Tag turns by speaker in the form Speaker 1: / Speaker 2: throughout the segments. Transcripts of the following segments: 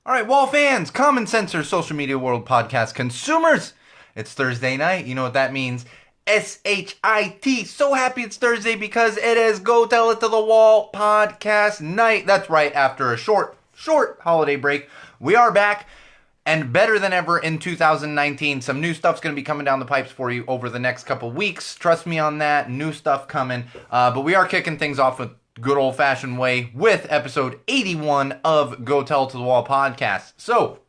Speaker 1: All right, wall fans, common sensors, social media world podcast consumers. It's Thursday night. You know what that means. SHIT. So happy it's Thursday because it is Go Tell It to the Wall podcast night. That's right, after a short holiday break, we are back and better than ever in 2019. Some new stuff's going to be coming down the pipes for you over the next couple weeks. Trust me on that. New stuff coming. But we are kicking things off with good old-fashioned way with episode 81 of Go Tell It to the Wall podcast. So,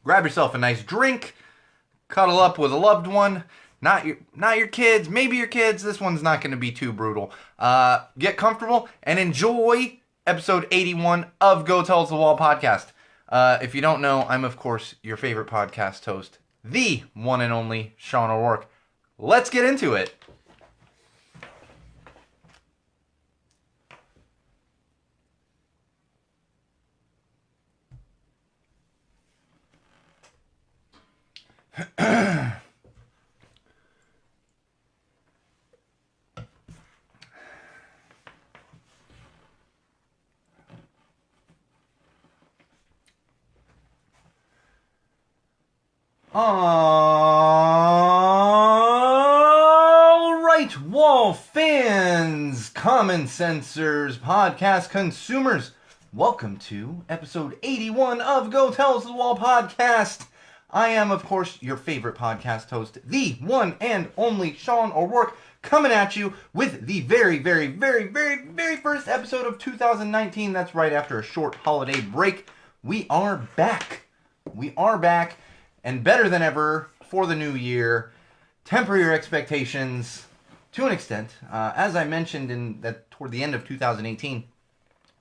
Speaker 1: grab yourself a nice drink, cuddle up with a loved one, not your kids, maybe your kids. This one's not going to be too brutal. Get comfortable and enjoy episode 81 of Go Tell It to the Wall podcast. If you don't know, I'm of course your favorite podcast host, the one and only Sean O'Rourke. Let's get into it. All right, wall fans, common sensors, podcast consumers, welcome to episode 81 of Go Tell It to the Wall podcast. I am, of course, your favorite podcast host, the one and only Sean O'Rourke, coming at you with the very first episode of 2019. That's right after a short holiday break. We are back. And better than ever for the new year. Temper your expectations to an extent. As I mentioned toward the end of 2018,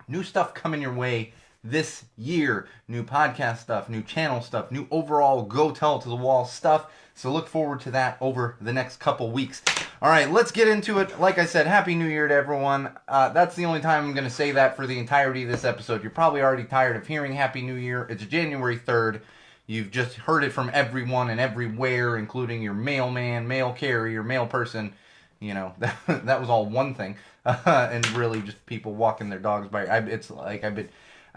Speaker 1: new stuff coming your way this year. New podcast stuff, new channel stuff, new overall Go Tell It to the Wall stuff. So look forward to that over the next couple weeks. All right, let's get into it. Like I said, Happy New Year to everyone. That's the only time I'm going to say that for the entirety of this episode. You're probably already tired of hearing Happy New Year. It's January 3rd. You've just heard it from everyone and everywhere, including your mailman, mail carrier, mail person. You know, that was all one thing. And really just people walking their dogs by. It's like I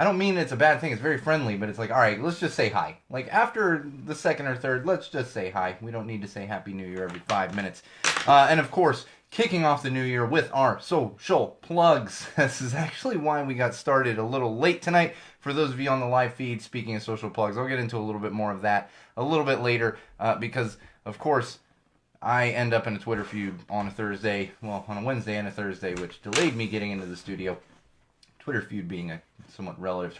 Speaker 1: don't mean it's a bad thing. It's very friendly, but it's like, all right, let's just say hi. Like after the second or third, let's just say hi. We don't need to say Happy New Year every 5 minutes. And of course, kicking off the new year with our social plugs. This is actually why we got started a little late tonight. For those of you on the live feed, speaking of social plugs, I'll get into a little bit more of that a little bit later because, of course, I end up in a Twitter feud on a Thursday, well, on a Wednesday and a Thursday, which delayed me getting into the studio. Twitter feud being a somewhat relative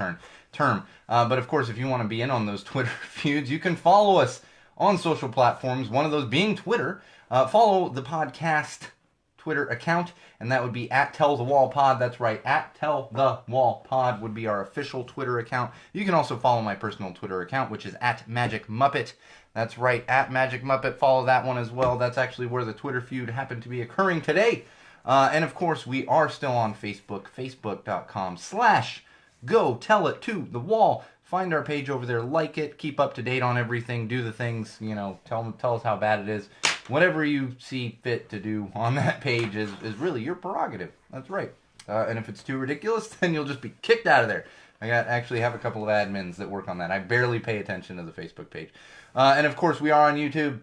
Speaker 1: term. But, of course, if you want to be in on those Twitter feuds, you can follow us on social platforms, one of those being Twitter. Follow the podcast Twitter account, and that would be at Tell the Wall Pod. That's right, at Tell the Wall Pod would be our official Twitter account. You can also follow my personal Twitter account, which is at Magic Muppet. That's right, at Magic Muppet. Follow that one as well. That's actually where the Twitter feud happened to be occurring today. And of course, we are still on Facebook, facebook.com/Go Tell It to the Wall. Find our page over there, like it, keep up to date on everything, do the things, you know, tell us how bad it is. Whatever you see fit to do on that page is really your prerogative. That's right. And if it's too ridiculous, then you'll just be kicked out of there. I actually have a couple of admins that work on that. I barely pay attention to the Facebook page. And of course, we are on YouTube.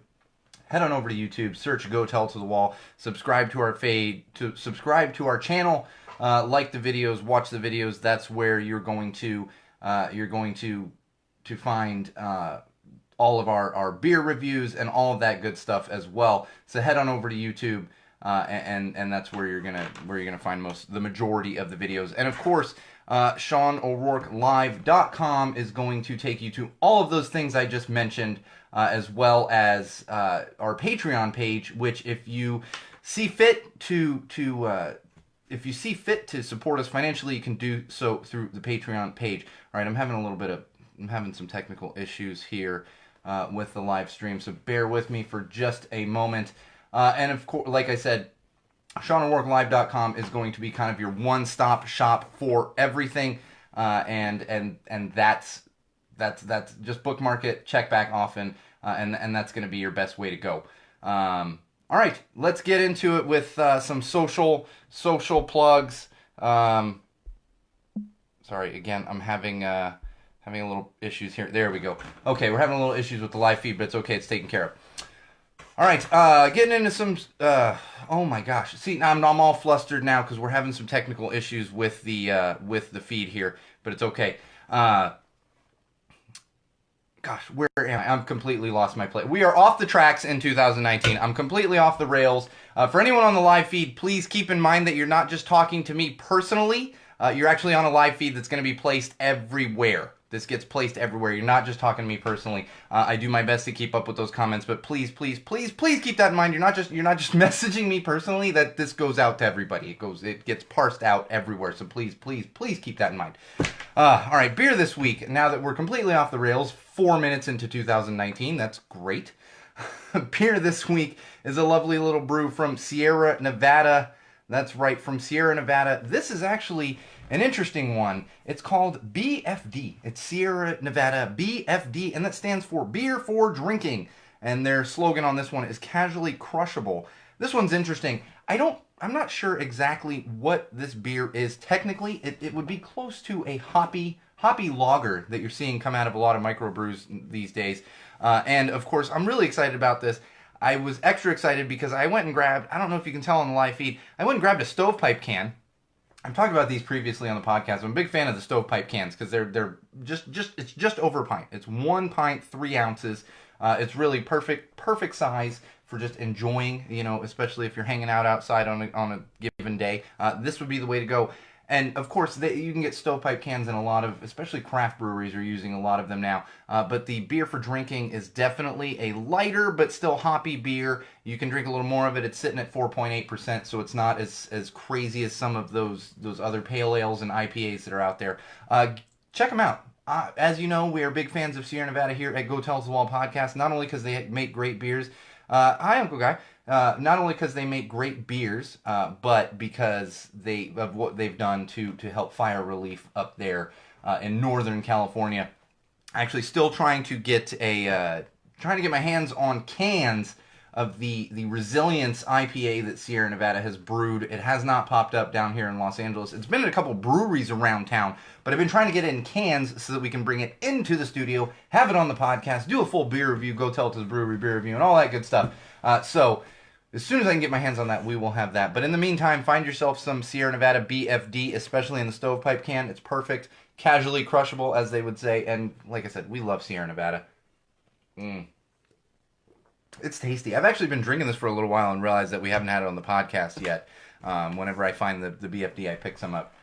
Speaker 1: Head on over to YouTube, search Go Tell It to the Wall, subscribe to our channel, like the videos, watch the videos. That's where you're going to find all of our beer reviews and all of that good stuff as well. So head on over to YouTube, and that's where you're gonna find the majority of the videos. And of course, SeanO'RourkeLive.com is going to take you to all of those things I just mentioned, as well as our Patreon page, which if you see fit to support us financially, you can do so through the Patreon page. All right, I'm having some technical issues here with the live stream, so bear with me for just a moment. And of course, like I said, SeanO'RourkeLive.com is going to be kind of your one-stop shop for everything, and that's just bookmark it, check back often, and that's going to be your best way to go. All right, let's get into it with some social plugs. Sorry, again, I'm having Having a little issues here. There we go. Okay, we're having a little issues with the live feed, but it's okay. It's taken care of. All right, getting into some. Oh my gosh! See, I'm all flustered now because we're having some technical issues with the feed here, but it's okay. Gosh, where am I? I'm completely lost my place. We are off the tracks in 2019. I'm completely off the rails. For anyone on the live feed, please keep in mind that you're not just talking to me personally. You're actually on a live feed that's going to be placed everywhere. This gets placed everywhere. You're not just talking to me personally. I do my best to keep up with those comments, but please, please, please, please keep that in mind. You're not just messaging me personally. That this goes out to everybody. It gets parsed out everywhere. So please, please, please keep that in mind. All right, beer this week. Now that we're completely off the rails, 4 minutes into 2019. That's great. Beer this week is a lovely little brew from Sierra Nevada. That's right, from Sierra Nevada. This is actually an interesting one. It's called BFD. It's Sierra Nevada BFD, and that stands for Beer for Drinking. And their slogan on this one is casually crushable. This one's interesting. I'm not sure exactly what this beer is technically. It would be close to a hoppy lager that you're seeing come out of a lot of microbrews these days. And of course, I'm really excited about this. I was extra excited because I went and grabbed, I don't know if you can tell on the live feed, I went and grabbed a stovepipe can. I've talked about these previously on the podcast. I'm a big fan of the stovepipe cans because they're just over a pint. It's 1 pint, 3 ounces. It's really perfect size for just enjoying, especially if you're hanging out outside on a given day. This would be the way to go. And of course, you can get stovepipe cans in a lot of, especially craft breweries are using a lot of them now. But the beer for drinking is definitely a lighter but still hoppy beer. You can drink a little more of it. It's sitting at 4.8%, so it's not as crazy as some of those other pale ales and IPAs that are out there. Check them out. As you know, we are big fans of Sierra Nevada here at Go Tells the Wall podcast, not only because they make great beers. Hi, Uncle Guy. Not only because they make great beers, but because of what they've done to help fire relief up there in Northern California. Actually, still trying to get my hands on cans of the Resilience IPA that Sierra Nevada has brewed. It has not popped up down here in Los Angeles. It's been in a couple breweries around town, but I've been trying to get it in cans so that we can bring it into the studio, have it on the podcast, do a full beer review, go tell it to the brewery beer review, and all that good stuff. So as soon as I can get my hands on that, we will have that. But in the meantime, find yourself some Sierra Nevada BFD, especially in the stovepipe can. It's perfect, casually crushable, as they would say. And like I said, we love Sierra Nevada. It's tasty. I've actually been drinking this for a little while and realized that we haven't had it on the podcast yet. Whenever I find the BFD, I pick some up.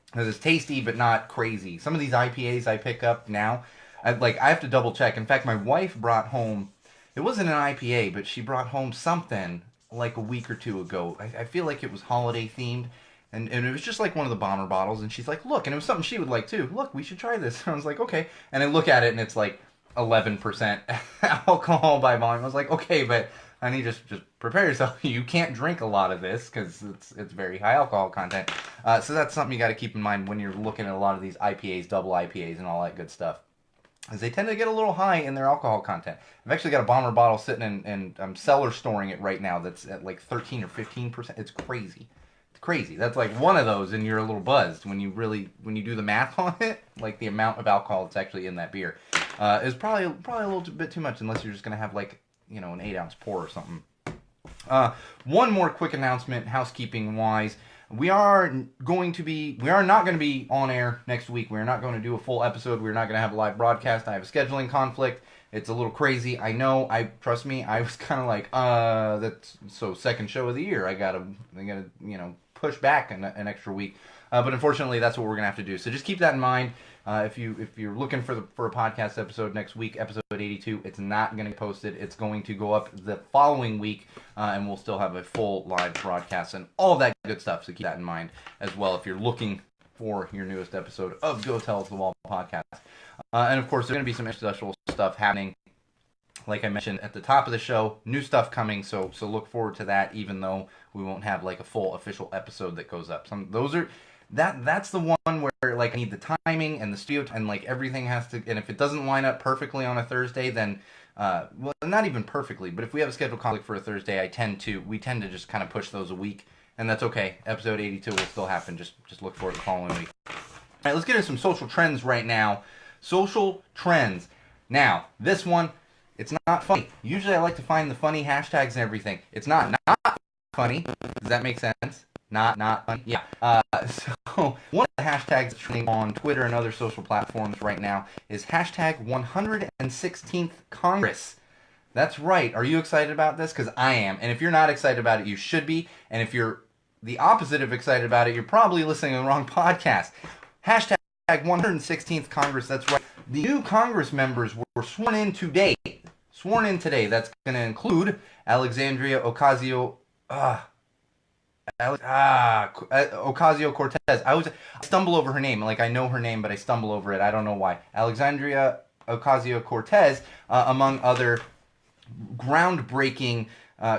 Speaker 1: Because it's tasty, but not crazy. Some of these IPAs I pick up now, I have to double check. In fact, my wife brought home, it wasn't an IPA, but she brought home something like a week or two ago. I feel like it was holiday themed. And it was just like one of the bomber bottles. And she's like, look. And it was something she would like too. Look, we should try this. And I was like, okay. And I look at it and it's like 11% alcohol by volume. I was like, okay, but honey, just prepare yourself. You can't drink a lot of this because it's very high alcohol content. So that's something you got to keep in mind when you're looking at a lot of these IPAs, double IPAs, and all that good stuff. As they tend to get a little high in their alcohol content. I've actually got a bomber bottle sitting and I'm cellar storing it right now that's at like 13 or 15%. It's crazy. It's crazy. That's like one of those and you're a little buzzed when you do the math on it, like the amount of alcohol that's actually in that beer. Is probably a little bit too much unless you're just going to have like, an 8-ounce pour or something. One more quick announcement, housekeeping wise. We are not going to be on air next week. We're not going to do a full episode. We're not going to have a live broadcast. I have a scheduling conflict. It's a little crazy. I know. Trust me. I was kind of like, that's second show of the year. I gotta push back an extra week. But unfortunately, that's what we're gonna have to do. So just keep that in mind. If you're looking for a podcast episode next week, episode 82, it's not going to be posted. It's going to go up the following week, and we'll still have a full live broadcast and all that good stuff. So keep that in mind as well if you're looking for your newest episode of Go Tell Us the Wall podcast. And of course, there's going to be some special stuff happening. Like I mentioned at the top of the show, new stuff coming. So look forward to that. Even though we won't have like a full official episode that goes up. That's the one where like I need the timing and the studio and like everything has to, and if it doesn't line up perfectly on a Thursday, then well, not even perfectly, but if we have a scheduled conflict for a Thursday, we tend to just kind of push those a week, and that's okay. Episode 82 will still happen. Just look for it the following week. All right, let's get into some social trends right now. Social trends. Now, this one, it's not funny. Usually I like to find the funny hashtags and everything. It's not funny. Does that make sense? Not funny. Yeah. So one of the hashtags trending on Twitter and other social platforms right now is hashtag 116th Congress. That's right. Are you excited about this? Because I am. And if you're not excited about it, you should be. And if you're the opposite of excited about it, you're probably listening to the wrong podcast. Hashtag 116th Congress. That's right. The new Congress members were sworn in today. That's going to include Alexandria Ocasio-Cortez. I stumble over her name. Like, I know her name, but I stumble over it. I don't know why. Alexandria Ocasio-Cortez, among other groundbreaking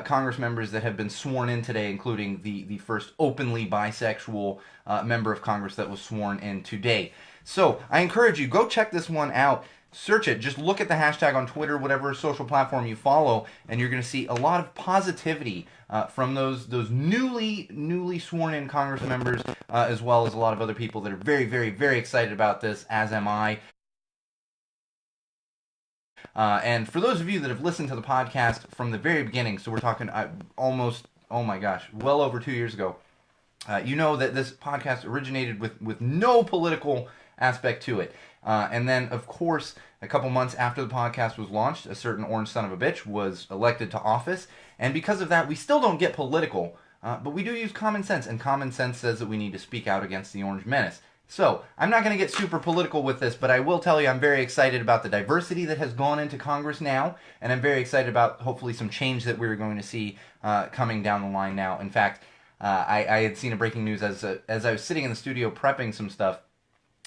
Speaker 1: Congress members that have been sworn in today, including the first openly bisexual member of Congress that was sworn in today. So I encourage you, go check this one out. Search it. Just look at the hashtag on Twitter, whatever social platform you follow, and you're going to see a lot of positivity from those newly sworn in Congress members, as well as a lot of other people that are very, very, very excited about this, as am I. And for those of you that have listened to the podcast from the very beginning, so we're talking almost, oh my gosh, well over 2 years ago, you know that this podcast originated with no political aspect to it. And then, of course, a couple months after the podcast was launched, a certain orange son of a bitch was elected to office. And because of that, we still don't get political, but we do use common sense. And common sense says that we need to speak out against the Orange Menace. So, I'm not going to get super political with this, but I will tell you I'm very excited about the diversity that has gone into Congress now, and I'm very excited about hopefully some change that we're going to see coming down the line now. In fact, I had seen a breaking news as I was sitting in the studio prepping some stuff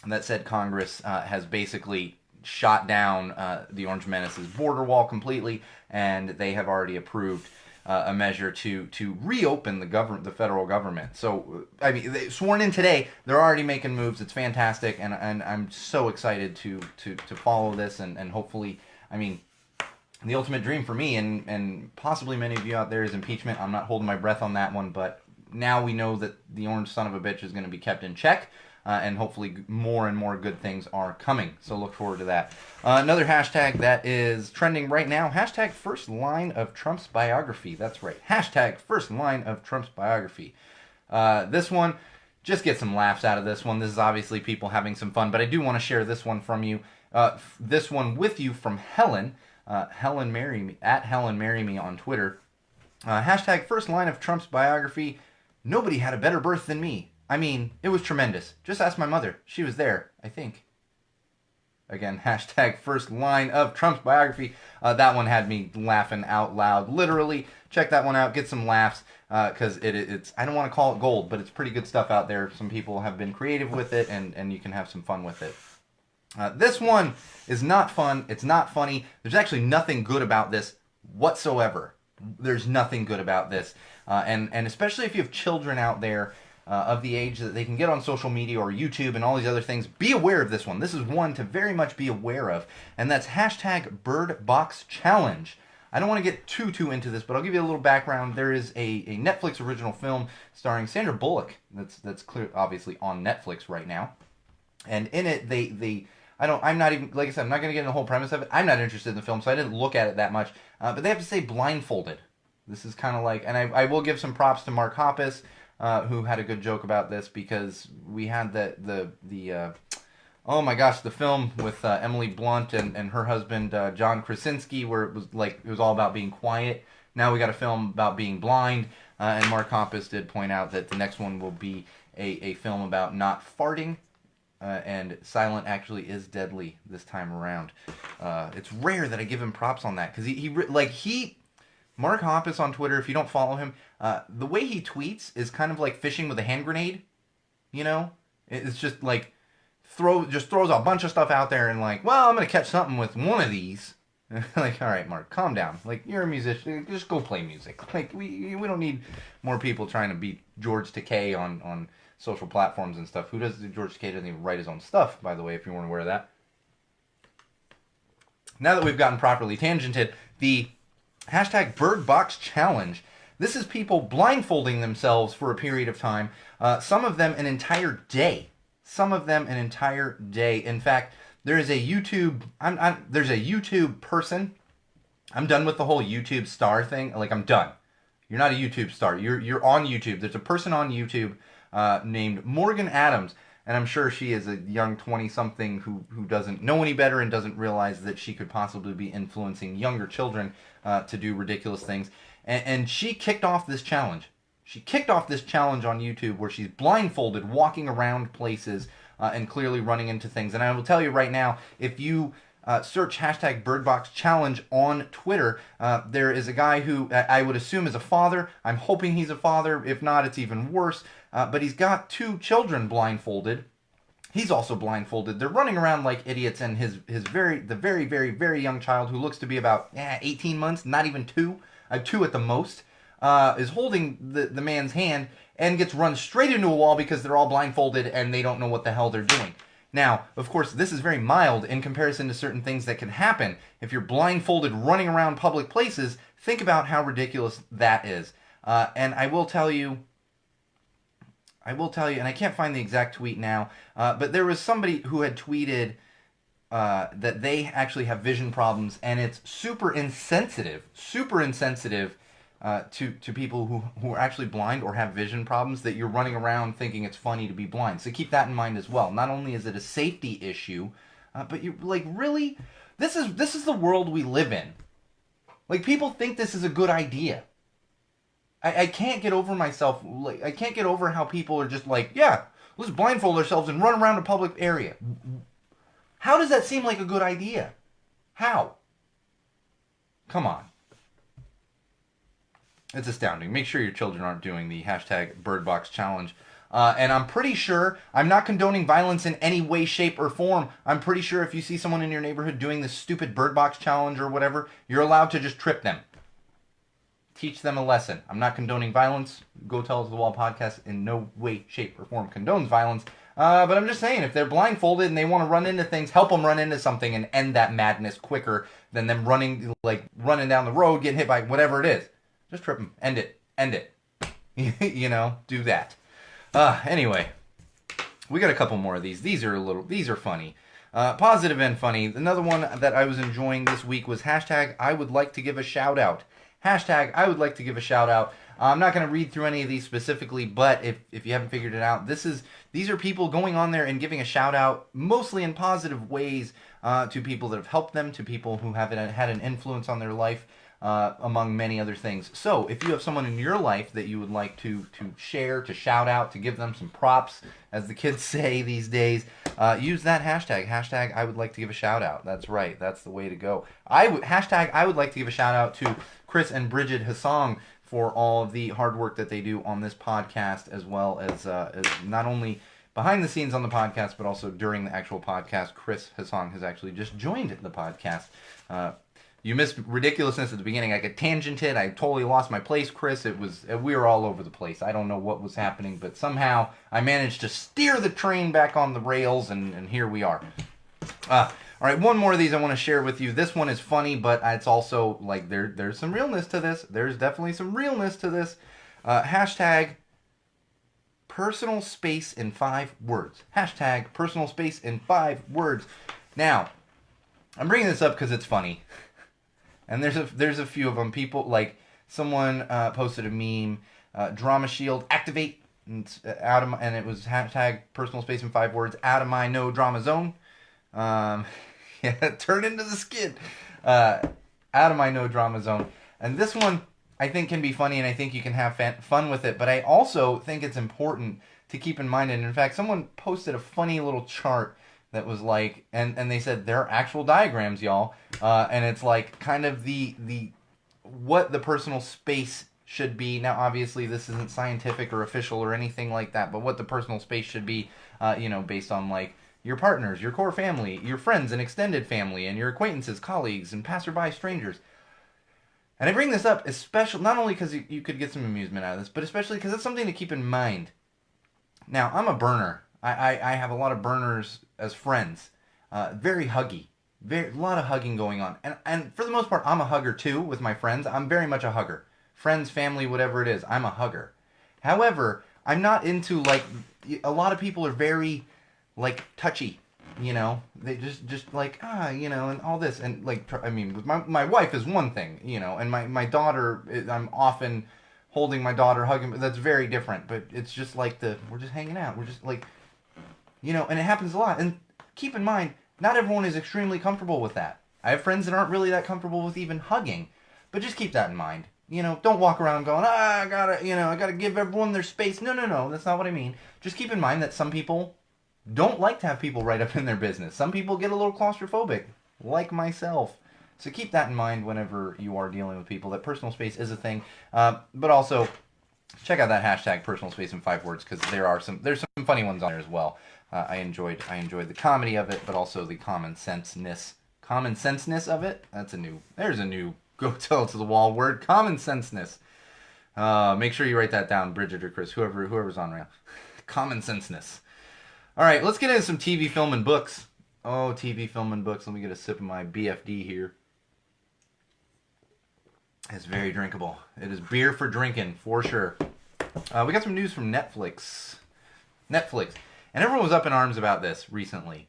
Speaker 1: that said Congress has basically shot down the Orange Menace's border wall completely, and they have already approved a measure to reopen the federal government. So, I mean, they sworn in today. They're already making moves. It's fantastic, and I'm so excited to follow this, and hopefully, I mean, the ultimate dream for me and possibly many of you out there is impeachment. I'm not holding my breath on that one, but now we know that the orange son of a bitch is going to be kept in check. And hopefully more and more good things are coming. So look forward to that. Another hashtag that is trending right now, hashtag first line of Trump's biography. That's right, hashtag first line of Trump's biography. This one, just get some laughs out of this one. This is obviously people having some fun, but I do want to share this one from you. This one with you from Helen. Helen Marry Me, at Helen Marry Me on Twitter. Hashtag first line of Trump's biography, nobody had a better birth than me. I mean, it was tremendous. Just ask my mother. She was there, I think. Again, hashtag first line of Trump's biography. That one had me laughing out loud. Literally, check that one out. Get some laughs, because it's, I don't want to call it gold, but it's pretty good stuff out there. Some people have been creative with it, and you can have some fun with it. This one is not fun. It's not funny. There's actually nothing good about this whatsoever. There's nothing good about this. And especially if you have children out there, of the age that they can get on social media or YouTube and all these other things, be aware of this one. This is one to very much be aware of, and that's hashtag Bird Box Challenge. I don't want to get too into this, but I'll give you a little background. There is a Netflix original film starring Sandra Bullock that's clear, obviously on Netflix right now, and in it I'm not even, like I said, I'm not going to get into the whole premise of it. I'm not interested in the film, so I didn't look at it that much, but they have to say blindfolded. This is kind of like, and I will give some props to Mark Hoppus, who had a good joke about this, because we had the oh my gosh, the film with Emily Blunt and her husband John Krasinski, where it was all about being quiet. Now we got a film about being blind, and Mark Hoppus did point out that the next one will be a film about not farting, and silent actually is deadly this time around. It's rare that I give him props on that, because Mark Hoppus on Twitter, if you don't follow him, the way he tweets is kind of like fishing with a hand grenade, you know? It's just like, throws a bunch of stuff out there and like, well, I'm going to catch something with one of these. Like, all right, Mark, calm down. Like, you're a musician, just go play music. Like, we don't need more people trying to beat George Takei on social platforms and stuff. George Takei doesn't even write his own stuff, by the way, if you weren't aware of that. Now that we've gotten properly tangented, the hashtag Bird Box Challenge. This is people blindfolding themselves for a period of time. Some of them an entire day. In fact, there is a YouTube. There's a YouTube person. I'm done with the whole YouTube star thing. Like, I'm done. You're not a YouTube star. You're on YouTube. There's a person on YouTube named Morgan Adams, and I'm sure she is a young 20-something who doesn't know any better and doesn't realize that she could possibly be influencing younger children to do ridiculous things. And she kicked off this challenge. She kicked off this challenge on YouTube where she's blindfolded, walking around places and clearly running into things. And I will tell you right now, if you search hashtag BirdBox Challenge on Twitter, there is a guy who I would assume is a father. I'm hoping he's a father. If not, it's even worse. But he's got 2 children blindfolded. He's also blindfolded. They're running around like idiots, and the very young child, who looks to be about 18 months, not even 2, 2 at the most, is holding the man's hand and gets run straight into a wall because they're all blindfolded and they don't know what the hell they're doing. Now, of course, this is very mild in comparison to certain things that can happen if you're blindfolded running around public places. Think about how ridiculous that is. And I will tell you, and I can't find the exact tweet now, but there was somebody who had tweeted that they actually have vision problems, and it's super insensitive to people who are actually blind or have vision problems, that you're running around thinking it's funny to be blind. So keep that in mind as well. Not only is it a safety issue, but you're like, really? This is the world we live in. Like, people think this is a good idea. I can't get over myself. Like, I can't get over how people are just like, yeah, let's blindfold ourselves and run around a public area. How does that seem like a good idea? How? Come on. It's astounding. Make sure your children aren't doing the hashtag BirdBox Challenge. And I'm pretty sure, I'm not condoning violence in any way, shape, or form. I'm pretty sure if you see someone in your neighborhood doing this stupid BirdBox Challenge or whatever, you're allowed to just trip them. Teach them a lesson. I'm not condoning violence. Go Tell Us to the Wall podcast in no way, shape, or form condones violence. But I'm just saying, if they're blindfolded and they want to run into things, help them run into something and end that madness quicker than them running down the road, getting hit by whatever it is. Just trip them. End it. You know, do that. Anyway, we got a couple more of these. These are funny. Positive and funny. Another one that I was enjoying this week was hashtag I would like to give a shout out. Hashtag I would like to give a shout out. I'm not going to read through any of these specifically, but if you haven't figured it out, these are people going on there and giving a shout out, mostly in positive ways, to people that have helped them, to people who have had an influence on their life, among many other things. So if you have someone in your life that you would like to share, to shout out, to give them some props, as the kids say these days, use that hashtag. Hashtag I would like to give a shout out. That's right. That's the way to go. Hashtag I would like to give a shout out to Chris and Bridget Hassong for all of the hard work that they do on this podcast, as well as not only behind the scenes on the podcast, but also during the actual podcast. Chris Hassong has actually just joined the podcast. You missed ridiculousness at the beginning. I got tangented. I totally lost my place, Chris. We were all over the place. I don't know what was happening, but somehow I managed to steer the train back on the rails, and here we are. All right, one more of these I want to share with you. This one is funny, but it's also like there's some realness to this. There's definitely some realness to this. Hashtag personal space in 5 words. Hashtag personal space in 5 words. Now, I'm bringing this up because it's funny. And there's a few of them. People, like, someone posted a meme, Drama Shield, activate, and it was hashtag personal space in 5 words, out of my no drama zone. Turn into the skid. Out of my no drama zone. And this one, I think, can be funny, and I think you can have fun with it, but I also think it's important to keep in mind, and in fact, someone posted a funny little chart that was like, and they said they're actual diagrams, y'all, and it's like kind of the what the personal space should be. Now, obviously, this isn't scientific or official or anything like that, but what the personal space should be, based on like your partners, your core family, your friends and extended family, and your acquaintances, colleagues, and passerby strangers. And I bring this up especially, not only because you could get some amusement out of this, but especially because it's something to keep in mind. Now, I'm a burner. I have a lot of burners as friends. Very huggy. A lot of hugging going on. And for the most part, I'm a hugger too with my friends. I'm very much a hugger. Friends, family, whatever it is, I'm a hugger. However, I'm not into, like, a lot of people are very, like, touchy. You know, they just like, and all this. And like, I mean, with my wife is one thing, and my daughter, I'm often holding my daughter, hugging, that's very different. But it's just like we're just hanging out. We're just like, and it happens a lot. And keep in mind, not everyone is extremely comfortable with that. I have friends that aren't really that comfortable with even hugging. But just keep that in mind. Don't walk around going, I gotta give everyone their space. No, that's not what I mean. Just keep in mind that some people don't like to have people right up in their business. Some people get a little claustrophobic, like myself. So keep that in mind whenever you are dealing with people, that personal space is a thing. But also, check out that hashtag personal space in 5 words, because there's some funny ones on there as well. I enjoyed the comedy of it, but also the common senseness of it. There's a new go tell it to the wall word, common senseness. Make sure you write that down, Bridget or Chris, whoever's on right now. Common senseness. All right, let's get into some TV, film, and books. Oh, TV, film, and books. Let me get a sip of my BFD here. It's very drinkable. It is beer for drinking, for sure. We got some news from Netflix. And everyone was up in arms about this recently.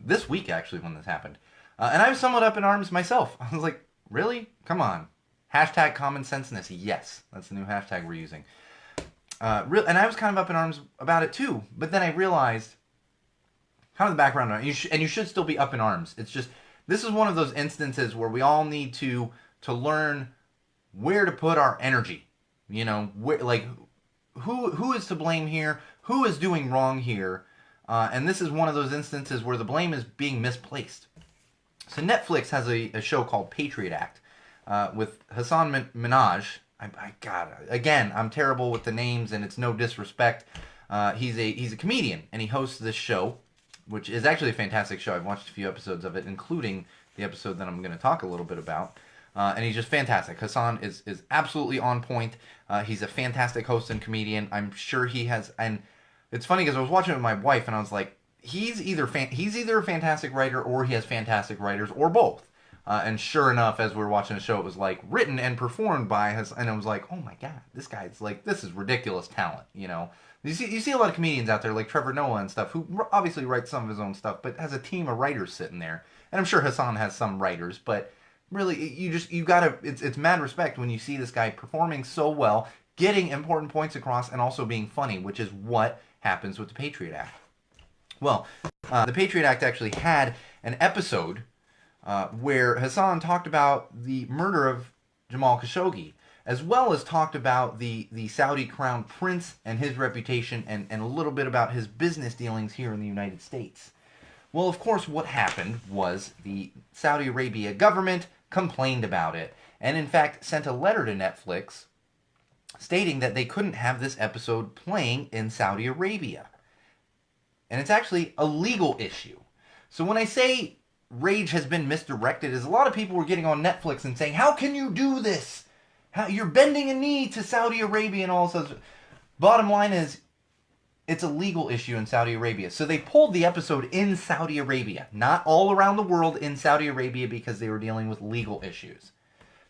Speaker 1: This week, actually, when this happened. And I was somewhat up in arms myself. I was like, really? Come on. Hashtag common senseness. Yes, that's the new hashtag we're using. And I was kind of up in arms about it too. But then I realized, kind of the background, and you should still be up in arms. It's just, this is one of those instances where we all need to learn where to put our energy. Who is to blame here? Who is doing wrong here? And this is one of those instances where the blame is being misplaced. So Netflix has a show called Patriot Act with Hasan Minhaj. Again, I'm terrible with the names, and it's no disrespect. He's a comedian, and he hosts this show, which is actually a fantastic show. I've watched a few episodes of it, including the episode that I'm going to talk a little bit about. And he's just fantastic. Hasan is absolutely on point. He's a fantastic host and comedian. I'm sure he has, and it's funny because I was watching it with my wife, and I was like, he's either a fantastic writer, or he has fantastic writers, or both. And sure enough, as we were watching the show, it was like written and performed by and I was like, oh my god, this guy's like, this is ridiculous talent. You see a lot of comedians out there like Trevor Noah and stuff, who obviously writes some of his own stuff, but has a team of writers sitting there. And I'm sure Hasan has some writers, but really, you gotta, it's mad respect when you see this guy performing so well, getting important points across, and also being funny, which is what happens with the Patriot Act. Well, the Patriot Act actually had an episode where Hasan talked about the murder of Jamal Khashoggi, as well as talked about the Saudi crown prince and his reputation, and a little bit about his business dealings here in the United States. Well, of course, what happened was the Saudi Arabia government complained about it, and in fact sent a letter to Netflix stating that they couldn't have this episode playing in Saudi Arabia. And it's actually a legal issue. So when I say rage has been misdirected, is a lot of people were getting on Netflix and saying, how can you do this? You're bending a knee to Saudi Arabia and all this. Bottom line is, it's a legal issue in Saudi Arabia. So they pulled the episode in Saudi Arabia, not all around the world, in Saudi Arabia, because they were dealing with legal issues.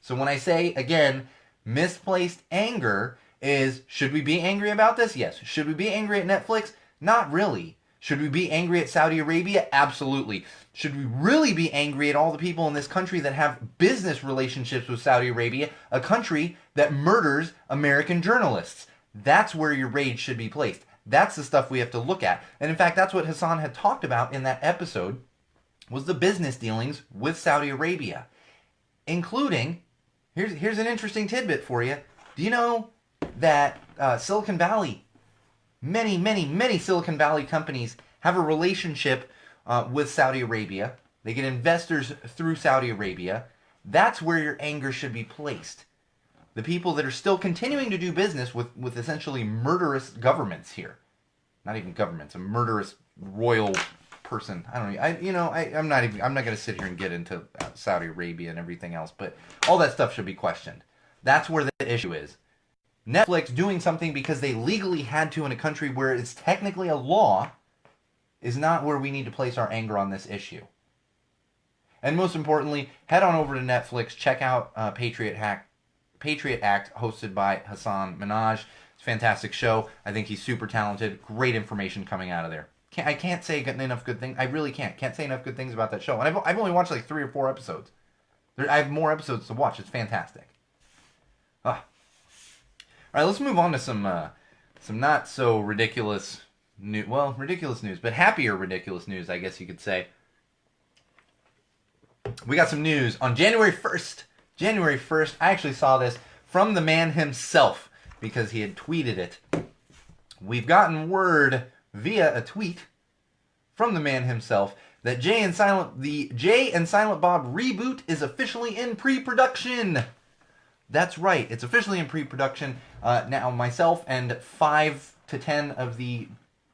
Speaker 1: So when I say, again, misplaced anger is, should we be angry about this? Yes. Should we be angry at Netflix? Not really. Should we be angry at Saudi Arabia? Absolutely. Should we really be angry at all the people in this country that have business relationships with Saudi Arabia, a country that murders American journalists? That's where your rage should be placed. That's the stuff we have to look at. And in fact, that's what Hasan had talked about in that episode, was the business dealings with Saudi Arabia. Including, here's an interesting tidbit for you. Do you know that Silicon Valley, many Silicon Valley companies have a relationship with Saudi Arabia? They get investors through Saudi Arabia. That's where your anger should be placed. The people that are still continuing to do business with essentially murderous governments here. Not even governments, a murderous royal person. I don't know. I'm not going to sit here and get into Saudi Arabia and everything else, but all that stuff should be questioned. That's where the issue is. Netflix doing something because they legally had to in a country where it's technically a law is not where we need to place our anger on this issue. And most importantly, head on over to Netflix, check out Patriot Act, hosted by Hasan Minhaj. It's a fantastic show. I think he's super talented. Great information coming out of there. I can't say enough good things. I really can't say enough good things about that show. And I've only watched like 3 or 4 episodes. I have more episodes to watch. It's fantastic. Ah. All right, let's move on to some not so ridiculous news. Well, ridiculous news, but happier ridiculous news, I guess you could say. We got some news on January 1st. January 1st, I actually saw this from the man himself because he had tweeted it. We've gotten word via a tweet from the man himself that the Jay and Silent Bob reboot is officially in pre-production. That's right, it's officially in pre-production. Now, myself and 5 to 10 of the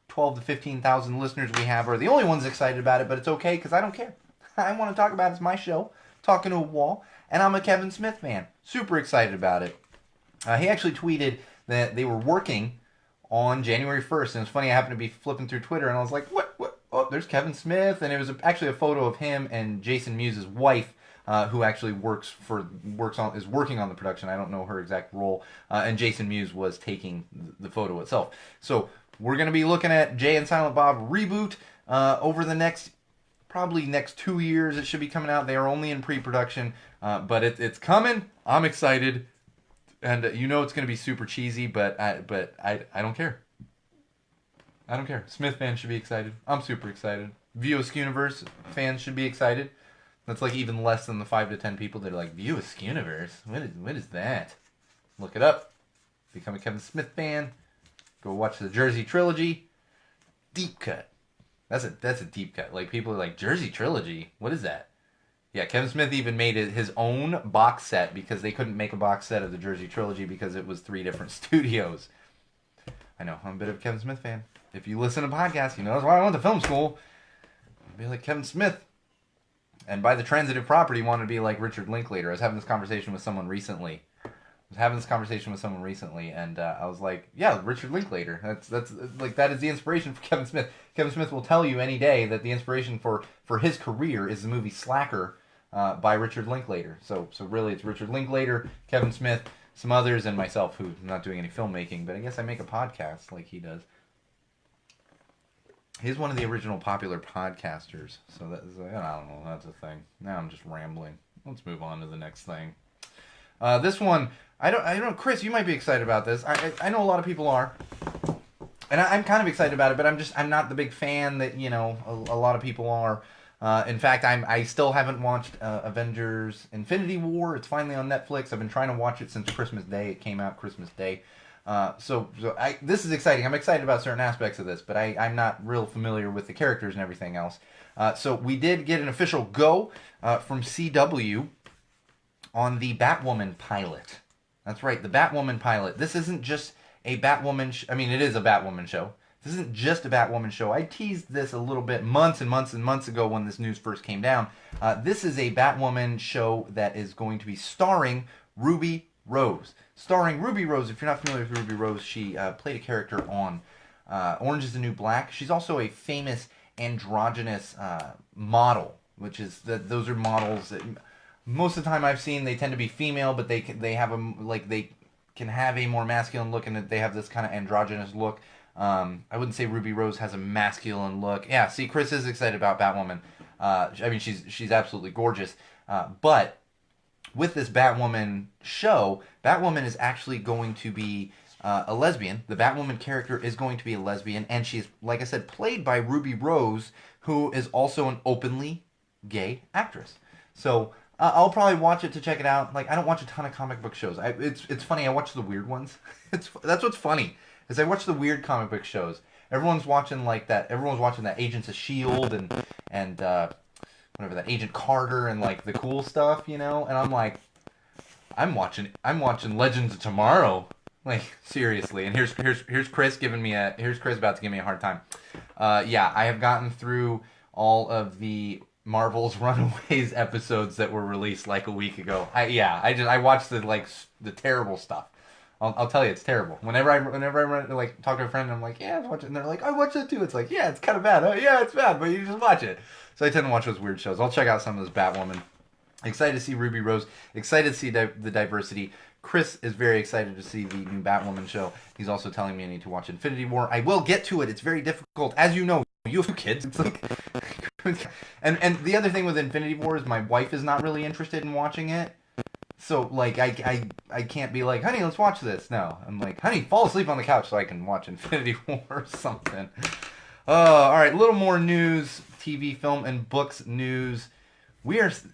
Speaker 1: 12 to 15,000 listeners we have are the only ones excited about it, but it's okay because I don't care. I want to talk about it. It's my show, talking to a wall, and I'm a Kevin Smith fan. Super excited about it. He actually tweeted that they were working on January 1st, and it's funny, I happened to be flipping through Twitter, and I was like, what? Oh, there's Kevin Smith, and it was actually a photo of him and Jason Mewes' wife, who actually is working on the production. I don't know her exact role, and Jason Mewes was taking the photo itself. So we're going to be looking at Jay and Silent Bob reboot over the probably next 2 years. It should be coming out. They are only in pre-production, but it's coming. I'm excited, and it's going to be super cheesy, but I don't care. I don't care. Smith fans should be excited. I'm super excited. View Askewniverse fans should be excited. That's like even less than the 5 to 10 people that are like, View Askewniverse? What is that? Look it up. Become a Kevin Smith fan. Go watch the Jersey Trilogy. Deep cut. That's a deep cut. Like, people are like, Jersey Trilogy? What is that? Yeah, Kevin Smith even made his own box set because they couldn't make a box set of the Jersey Trilogy because it was 3 different studios. I know, I'm a bit of a Kevin Smith fan. If you listen to podcasts, you know that's why I went to film school. I'd be like Kevin Smith. And by the transitive property, wanted to be like Richard Linklater. I was having this conversation with someone recently. And I was like, yeah, Richard Linklater. That's like, that is the inspiration for Kevin Smith. Kevin Smith will tell you any day that the inspiration for his career is the movie Slacker by Richard Linklater. So really, it's Richard Linklater, Kevin Smith, some others, and myself, who's not doing any filmmaking, but I guess I make a podcast like he does. He's one of the original popular podcasters, so I don't know, that's a thing. Now I'm just rambling. Let's move on to the next thing. This one, I don't know, Chris, you might be excited about this. I know a lot of people are, and I'm kind of excited about it, but I'm not the big fan that, a lot of people are. In fact, I still haven't watched Avengers Infinity War. It's finally on Netflix. I've been trying to watch it since Christmas Day. It came out Christmas Day. This is exciting. I'm excited about certain aspects of this, but I'm not real familiar with the characters and everything else. So we did get an official go from CW on the Batwoman pilot. That's right, the Batwoman pilot. This isn't just a Batwoman... it is a Batwoman show. This isn't just a Batwoman show. I teased this a little bit months and months and months ago when this news first came down. This is a Batwoman show that is going to be starring Ruby Rose. Starring Ruby Rose. If you're not familiar with Ruby Rose, she played a character on Orange is the New Black. She's also a famous androgynous model, which is those are models that most of the time I've seen, they tend to be female, but they can have a more masculine look, and they have this kind of androgynous look. I wouldn't say Ruby Rose has a masculine look. Yeah, see, Chris is excited about Batwoman. She's absolutely gorgeous. But with this Batwoman show, Batwoman is actually going to be a lesbian. The Batwoman character is going to be a lesbian, and she's, like I said, played by Ruby Rose, who is also an openly gay actress. So I'll probably watch it to check it out. Like, I don't watch a ton of comic book shows. It's funny, I watch the weird ones. That's what's funny, is I watch the weird comic book shows. Everyone's watching that Agents of S.H.I.E.L.D. and whatever, that Agent Carter and like the cool stuff, and I'm like, I'm watching Legends of Tomorrow. Like, seriously. And here's Chris here's Chris about to give me a hard time. Yeah, I have gotten through all of the Marvel's Runaways episodes that were released like a week ago. I watched the terrible stuff. I'll tell you, it's terrible. Whenever I talk to a friend, I'm like, yeah, I watch it, and they're like, I watched it too. It's like, yeah, it's kind of bad. Oh, yeah, it's bad, but you just watch it. So I tend to watch those weird shows. I'll check out some of this Batwoman. Excited to see Ruby Rose. Excited to see the diversity. Chris is very excited to see the new Batwoman show. He's also telling me I need to watch Infinity War. I will get to it. It's very difficult. As you know, you have kids. It's like... and the other thing with Infinity War is my wife is not really interested in watching it. So, like, I can't be like, honey, let's watch this. No. I'm like, honey, fall asleep on the couch so I can watch Infinity War or something. All right, a little more news, TV, film, and books news. We, as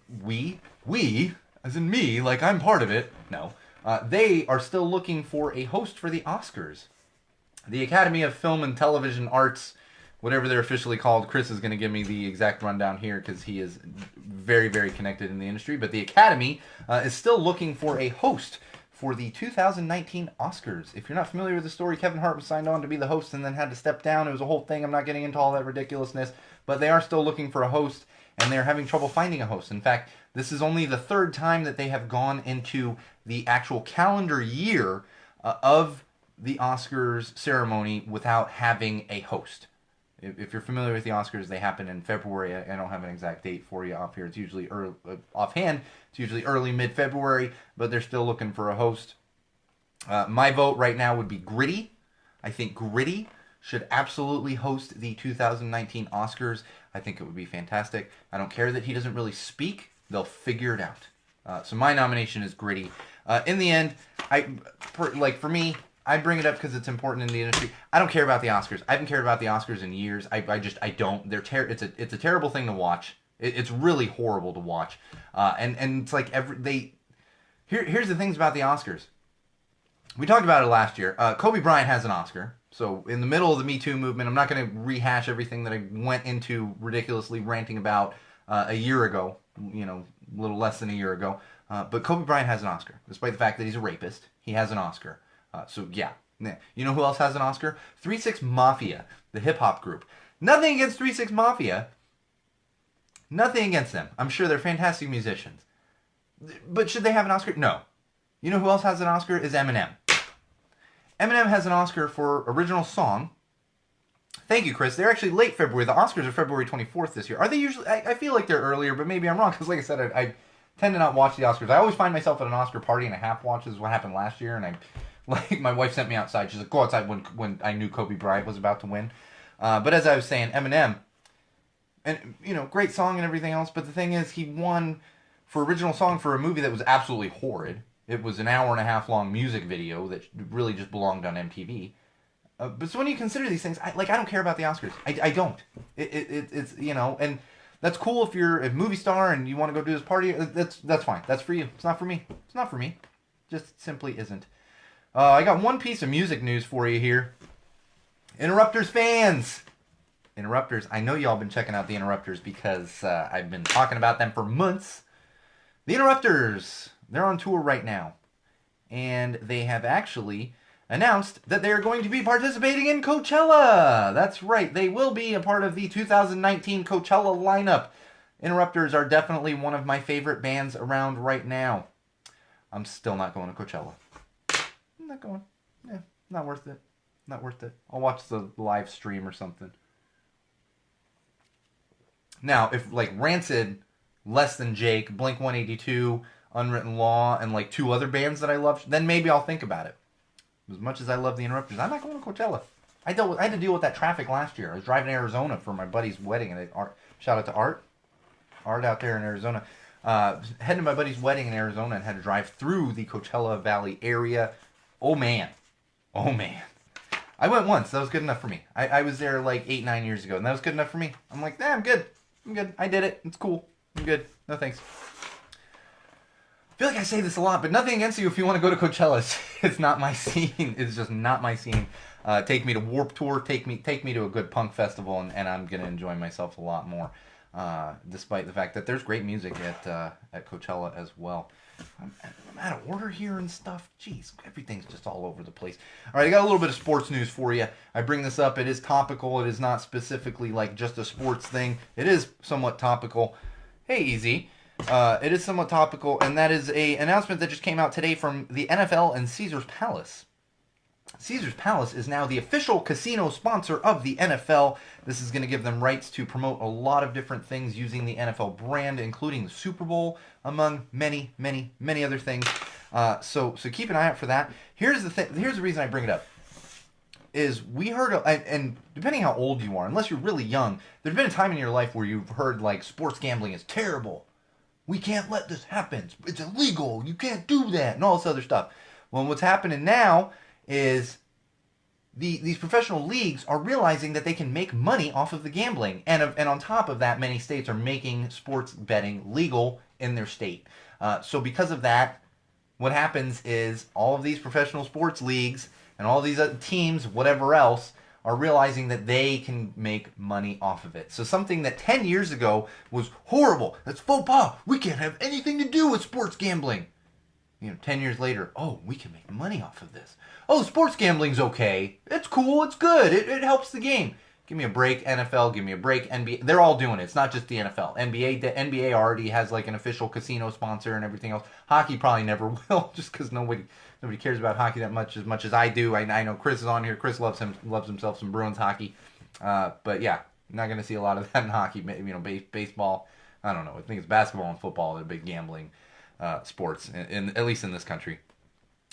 Speaker 1: in me, like I'm part of it. No. They are still looking for a host for the Oscars. The Academy of Film and Television Arts, whatever they're officially called. Chris is going to give me the exact rundown here because he is very, very connected in the industry. But the Academy is still looking for a host for the 2019 Oscars. If you're not familiar with the story, Kevin Hart was signed on to be the host and then had to step down. It was a whole thing. I'm not getting into all that ridiculousness. But they are still looking for a host, and they're having trouble finding a host. In fact, this is only the third time that they have gone into the actual calendar year of the Oscars ceremony without having a host. If you're familiar with the Oscars, they happen in February. I don't have an exact date for you off here. It's usually offhand. It's usually early, mid-February, but they're still looking for a host. My vote right now would be Gritty. I think Gritty should absolutely host the 2019 Oscars. I think it would be fantastic. I don't care that he doesn't really speak. They'll figure it out. So my nomination is Gritty. In the end, for me, I bring it up because it's important in the industry. I don't care about the Oscars. I haven't cared about the Oscars in years. I don't. It's a terrible thing to watch. It's really horrible to watch. And it's like here's the things about the Oscars. We talked about it last year. Kobe Bryant has an Oscar. So in the middle of the Me Too movement, I'm not going to rehash everything that I went into ridiculously ranting about a year ago. A little less than a year ago. But Kobe Bryant has an Oscar, despite the fact that he's a rapist. He has an Oscar. So yeah. You know who else has an Oscar? 3 6 Mafia, the hip-hop group. Nothing against 3 6 Mafia. Nothing against them. I'm sure they're fantastic musicians. But should they have an Oscar? No. You know who else has an Oscar? Is Eminem. Eminem has an Oscar for original song. Thank you, Chris. They're actually late February. The Oscars are February 24th this year. Are they usually... I feel like they're earlier, but maybe I'm wrong, because like I said, I tend to not watch the Oscars. I always find myself at an Oscar party and a half watch. This is what happened last year, and my wife sent me outside. She's like, go outside when I knew Kobe Bryant was about to win. But as I was saying, Eminem, and great song and everything else, but the thing is, he won for original song for a movie that was absolutely horrid. It was an hour and a half long music video that really just belonged on MTV. But so when you consider these things, I don't care about the Oscars. I don't. It's and that's cool if you're a movie star and you want to go do this party. That's fine. That's for you. It's not for me. It's not for me. Just simply isn't. I got one piece of music news for you here. Interrupters fans. Interrupters. I know y'all been checking out the Interrupters because I've been talking about them for months. The Interrupters. They're on tour right now. And they have actually announced that they are going to be participating in Coachella. That's right. They will be a part of the 2019 Coachella lineup. Interrupters are definitely one of my favorite bands around right now. I'm still not going to Coachella. I'm not going. Yeah, not worth it. Not worth it. I'll watch the live stream or something. Now, if Rancid, Less Than Jake, Blink-182, Unwritten Law, and 2 other bands that I love, then maybe I'll think about it. As much as I love the Interrupters, I'm not going to Coachella. I had to deal with that traffic last year. I was driving to Arizona for my buddy's wedding, and shout out to Art out there in Arizona. Heading to my buddy's wedding in Arizona and had to drive through the Coachella Valley area. Oh man. I went once. That was good enough for me. I was there 8-9 years ago, and that was good enough for me. I'm like, I'm good. I did it. It's cool. I'm good. No thanks. I feel like I say this a lot, but nothing against you if you want to go to Coachella. It's not my scene. It's just not my scene. Take me to Warped Tour. Take me to a good punk festival, and I'm going to enjoy myself a lot more. Despite the fact that there's great music at Coachella as well. I'm out of order here and stuff. Jeez, everything's just all over the place. All right, I got a little bit of sports news for you. I bring this up. It is topical. It is not specifically just a sports thing. It is somewhat topical. Hey, Easy. It is somewhat topical, and that is an announcement that just came out today from the NFL and Caesars Palace. Caesars Palace is now the official casino sponsor of the NFL. This is going to give them rights to promote a lot of different things using the NFL brand, including the Super Bowl, among many, many, many other things. So keep an eye out for that. Here's the thing. Here's the reason I bring it up. Is we heard, and depending how old you are, unless you're really young, there's been a time in your life where you've heard like sports gambling is terrible. We can't let this happen. It's illegal. You can't do that, and all this other stuff. Well, what's happening now is these professional leagues are realizing that they can make money off of the gambling, and on top of that, many states are making sports betting legal in their state. So because of that, what happens is all of these professional sports leagues and all these other teams, whatever else, are realizing that they can make money off of it. So something that 10 years ago was horrible, that's faux pas, we can't have anything to do with sports gambling. 10 years later, oh, we can make money off of this. Oh, sports gambling's okay. It's cool, it's good, it helps the game. Give me a break, NFL, give me a break, NBA. They're all doing it. It's not just the NFL. The NBA already has like an official casino sponsor and everything else. Hockey probably never will, just because nobody cares about hockey that much as I do. I know Chris is on here. Chris loves himself some Bruins hockey. But yeah, not going to see a lot of that in hockey. Baseball. I don't know. I think it's basketball and football that are big gambling sports, at least in this country.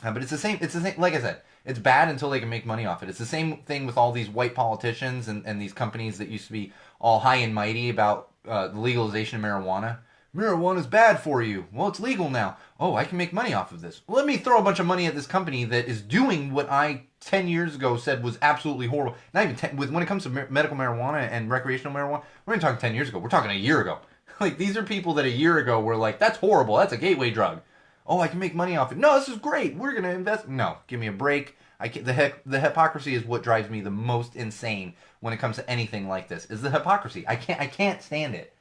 Speaker 1: But it's the same. Like I said, it's bad until they can make money off it. It's the same thing with all these white politicians and these companies that used to be all high and mighty about the legalization of marijuana. Marijuana's bad for you. Well, it's legal now. Oh, I can make money off of this. Let me throw a bunch of money at this company that is doing what I 10 years ago said was absolutely horrible. Not even when it comes to medical marijuana and recreational marijuana, we're not talking 10 years ago. We're talking a year ago. Like, these are people that a year ago were like, that's horrible. That's a gateway drug. Oh, I can make money off it. No, this is great. We're going to invest. No, give me a break. The hypocrisy is what drives me the most insane when it comes to anything like this, is the hypocrisy. I can't stand it.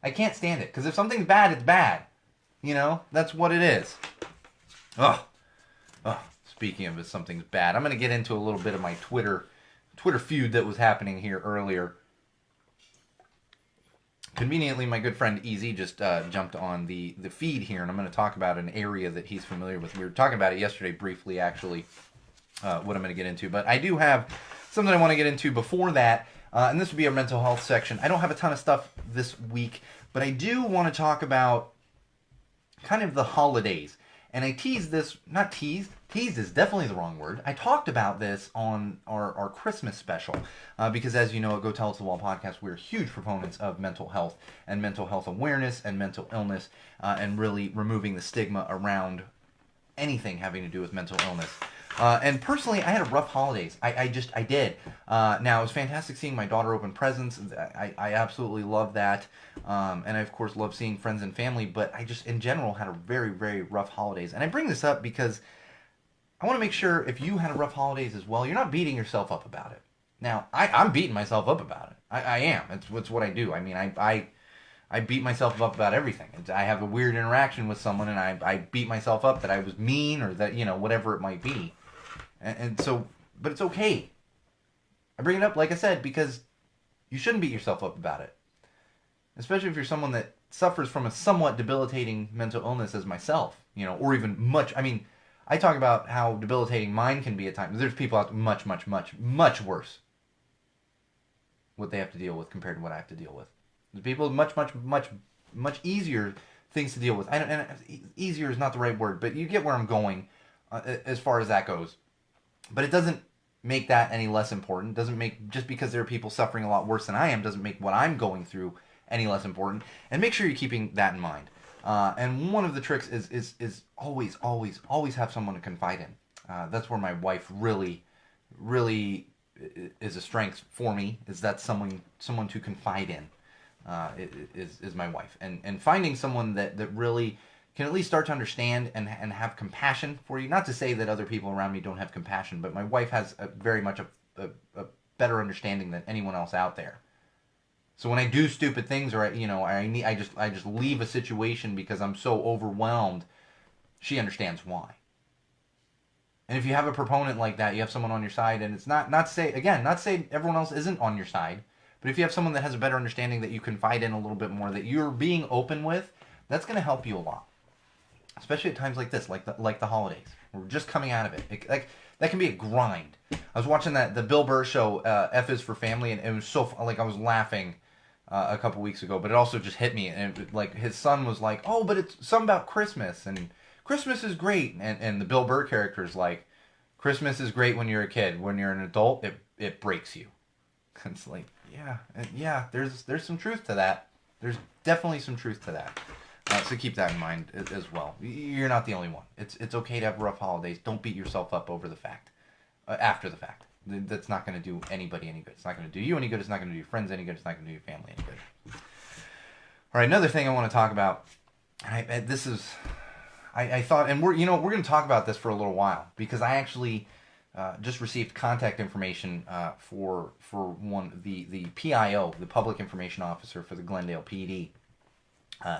Speaker 1: I can't stand it. Because if something's bad, it's bad. That's what it is. Ugh. Speaking of if something's bad, I'm going to get into a little bit of my Twitter feud that was happening here earlier. Conveniently, my good friend Easy just jumped on the feed here, and I'm going to talk about an area that he's familiar with. We were talking about it yesterday briefly, actually, what I'm going to get into. But I do have something I want to get into before that, and this would be our mental health section. I don't have a ton of stuff this week, but I do want to talk about kind of the holidays. And I teased this, not teased is definitely the wrong word. I talked about this on our Christmas special because, as you know, at Go Tell Us the Wall podcast, we're huge proponents of mental health and mental health awareness and mental illness and really removing the stigma around anything having to do with mental illness. And personally, I had a rough holidays. I did. Now, it was fantastic seeing my daughter open presents. I absolutely love that. And I, of course, love seeing friends and family. But I just, in general, had a very, very rough holidays. And I bring this up because I want to make sure if you had a rough holidays as well, you're not beating yourself up about it. Now, I'm beating myself up about it. I am. It's what I do. I mean, I beat myself up about everything. I have a weird interaction with someone, and I beat myself up that I was mean or that, whatever it might be. And so, but it's okay. I bring it up, like I said, because you shouldn't beat yourself up about it. Especially if you're someone that suffers from a somewhat debilitating mental illness as myself, or even much. I mean, I talk about how debilitating mine can be at times. There's people out there much, much, much, much worse what they have to deal with compared to what I have to deal with. There's people much, much, much, much easier things to deal with. And easier is not the right word, but you get where I'm going as far as that goes. But it doesn't make that any less important. Doesn't make, just because there are people suffering a lot worse than I am, doesn't make what I'm going through any less important. And make sure you're keeping that in mind. And one of the tricks is always, always, always have someone to confide in. That's where my wife really, really is a strength for me. Is that someone to confide in is my wife. And finding someone that really can at least start to understand and have compassion for you. Not to say that other people around me don't have compassion, but my wife has very much a better understanding than anyone else out there. So when I do stupid things, or I just leave a situation because I'm so overwhelmed, she understands why. And if you have a proponent like that, you have someone on your side, and it's not to say everyone else isn't on your side, but if you have someone that has a better understanding that you confide in a little bit more, that you're being open with, that's going to help you a lot. Especially at times like this, like the holidays. We're just coming out of it. That can be a grind. I was watching the Bill Burr show, F is for Family, and it was so, I was laughing a couple weeks ago, but it also just hit me. And his son was like, oh, but it's something about Christmas, and Christmas is great. And the Bill Burr character is like, Christmas is great when you're a kid. When you're an adult, it breaks you. It's like, yeah, there's some truth to that. There's definitely some truth to that. So keep that in mind as well. You're not the only one. It's okay to have rough holidays. Don't beat yourself up over the fact. After the fact. That's not going to do anybody any good. It's not going to do you any good. It's not going to do your friends any good. It's not going to do your family any good. All right, another thing I want to talk about. This is, I thought, and we're going to talk about this for a little while because I actually just received contact information for the PIO, the Public Information Officer for the Glendale PD.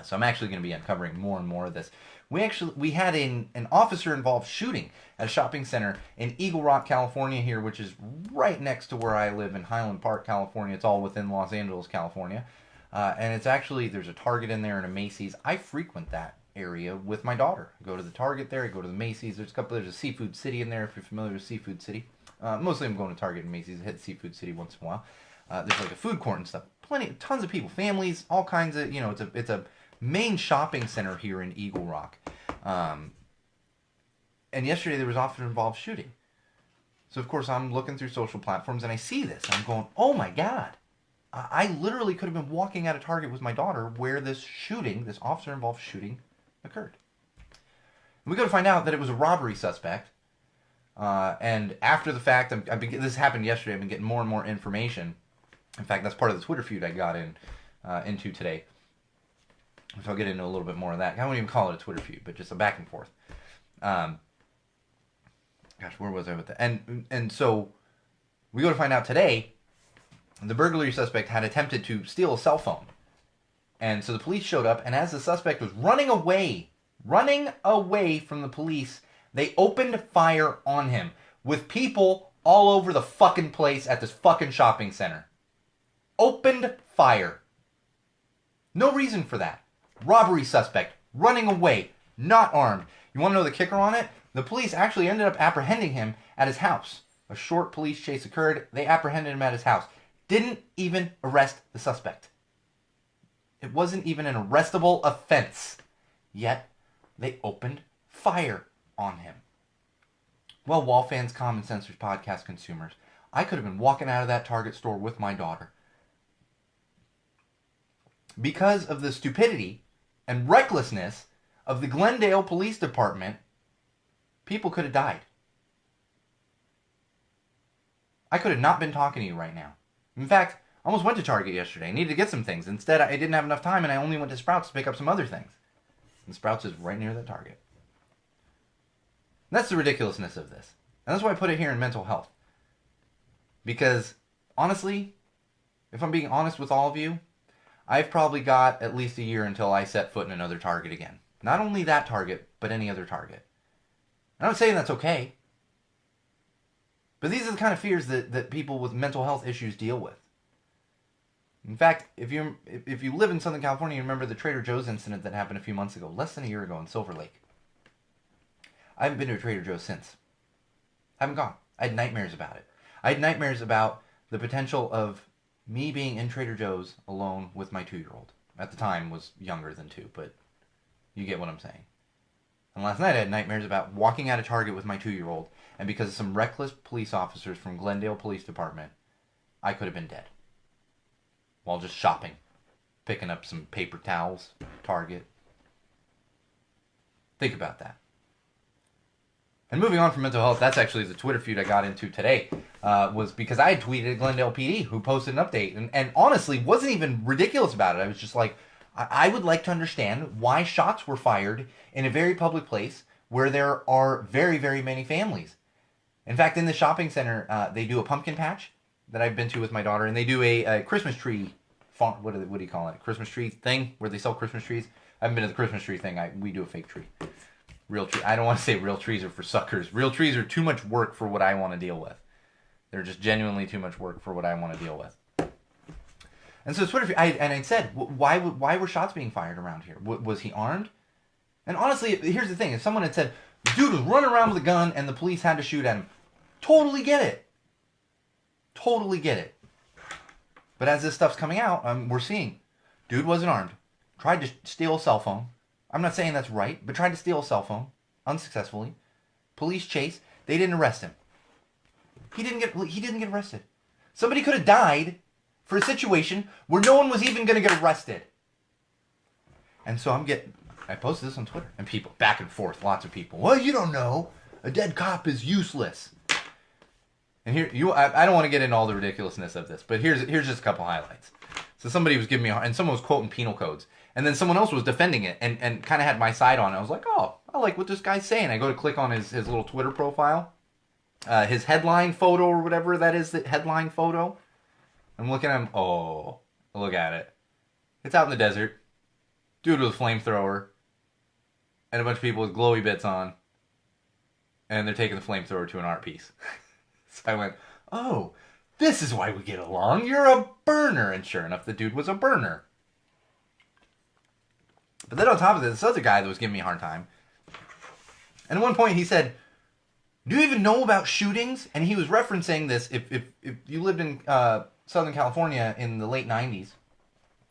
Speaker 1: So I'm actually going to be uncovering more and more of this. We had an officer-involved shooting at a shopping center in Eagle Rock, California here, which is right next to where I live in Highland Park, California. It's all within Los Angeles, California. And it's actually, there's a Target in there and a Macy's. I frequent that area with my daughter. I go to the Target there, I go to the Macy's. There's a Seafood City in there if you're familiar with Seafood City. Mostly I'm going to Target and Macy's. I hit Seafood City once in a while. There's like a food court and stuff. Tons of people, families, all kinds of, it's a main shopping center here in Eagle Rock. And yesterday there was officer-involved shooting. So of course I'm looking through social platforms and I see this. I'm going, oh my God. I literally could have been walking out of Target with my daughter where this officer-involved shooting occurred. And we go to find out that it was a robbery suspect. And after the fact, this happened yesterday, I've been getting more and more information. In fact, that's part of the Twitter feud I got into today. So I'll get into a little bit more of that. I won't even call it a Twitter feud, but just a back and forth. Gosh, where was I with that? And so we go to find out today, the burglary suspect had attempted to steal a cell phone. And so the police showed up, and as the suspect was running away from the police, they opened fire on him with people all over the fucking place at this fucking shopping center. Opened fire. No reason for that. Robbery suspect, running away, not armed. You want to know the kicker on it? The police actually ended up apprehending him at his house. A short police chase occurred. They apprehended him at his house. Didn't even arrest the suspect. It wasn't even an arrestable offense. Yet, they opened fire on him. Well, Wall fans, Common Sensors, podcast consumers, I could have been walking out of that Target store with my daughter. Because of the stupidity and recklessness of the Glendale Police Department, people could have died. I could have not been talking to you right now. In fact, I almost went to Target yesterday. I needed to get some things. Instead, I didn't have enough time, and I only went to Sprouts to pick up some other things. And Sprouts is right near the Target. And that's the ridiculousness of this. And that's why I put it here in mental health. Because, honestly, if I'm being honest with all of you, I've probably got at least a year until I set foot in another Target again. Not only that Target, but any other Target. I'm not saying that's okay. But these are the kind of fears that people with mental health issues deal with. In fact, if you live in Southern California, you remember the Trader Joe's incident that happened a few months ago, less than a year ago in Silver Lake. I haven't been to a Trader Joe's since. I haven't gone. I had nightmares about it. I had nightmares about the potential of me being in Trader Joe's alone with my 2-year-old. At the time was younger than 2, but you get what I'm saying. And last night I had nightmares about walking out of Target with my 2-year-old, and because of some reckless police officers from Glendale Police Department, I could have been dead. While just shopping. Picking up some paper towels, Target. Think about that. And moving on from mental health, that's actually the Twitter feud I got into today. Was because I had tweeted at Glendale PD, who posted an update. And honestly, wasn't even ridiculous about it. I was just like, I would like to understand why shots were fired in a very public place where there are very, very many families. In fact, in the shopping center, they do a pumpkin patch that I've been to with my daughter, and they do a Christmas tree farm. What do you call it? Christmas tree thing where they sell Christmas trees. I haven't been to the Christmas tree thing. We do a fake tree. Real tree. I don't want to say real trees are for suckers. Real trees are too much work for what I want to deal with. They're just genuinely too much work for what I want to deal with. And so Twitter, I said, why were shots being fired around here? Was he armed? And honestly, here's the thing: if someone had said, the dude was running around with a gun and the police had to shoot at him, totally get it. Totally get it. But as this stuff's coming out, we're seeing, dude wasn't armed, tried to steal a cell phone. I'm not saying that's right, but tried to steal a cell phone unsuccessfully. Police chase. They didn't arrest him. He didn't get arrested. Somebody could have died for a situation where no one was even going to get arrested. And so I posted this on Twitter, and people, back and forth, lots of people. Well, you don't know. A dead cop is useless. And here, I don't want to get into all the ridiculousness of this, but here's just a couple highlights. So somebody was giving me and someone was quoting penal codes. And then someone else was defending it and kind of had my side on it. I was like, oh, I like what this guy's saying. I go to click on his little Twitter profile. His headline photo or whatever that is, the headline photo. I'm looking at him. Oh, look at it. It's out in the desert. Dude with a flamethrower. And a bunch of people with glowy bits on. And they're taking the flamethrower to an art piece. So I went, oh, this is why we get along. You're a burner. And sure enough, the dude was a burner. But then on top of this other guy that was giving me a hard time. And at one point he said, do you even know about shootings? And he was referencing this, if you lived in Southern California in the late 90s,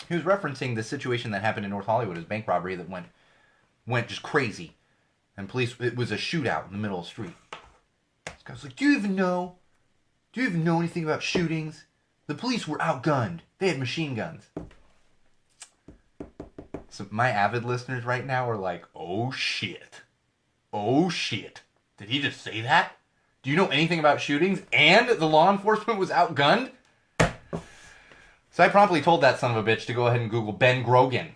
Speaker 1: he was referencing the situation that happened in North Hollywood, a bank robbery that went just crazy. And police, it was a shootout in the middle of the street. This guy was like, do you even know anything about shootings? The police were outgunned. They had machine guns. So my avid listeners right now are like, oh shit. Oh shit. Did he just say that? Do you know anything about shootings? And the law enforcement was outgunned? So I promptly told that son of a bitch to go ahead and Google Ben Grogan.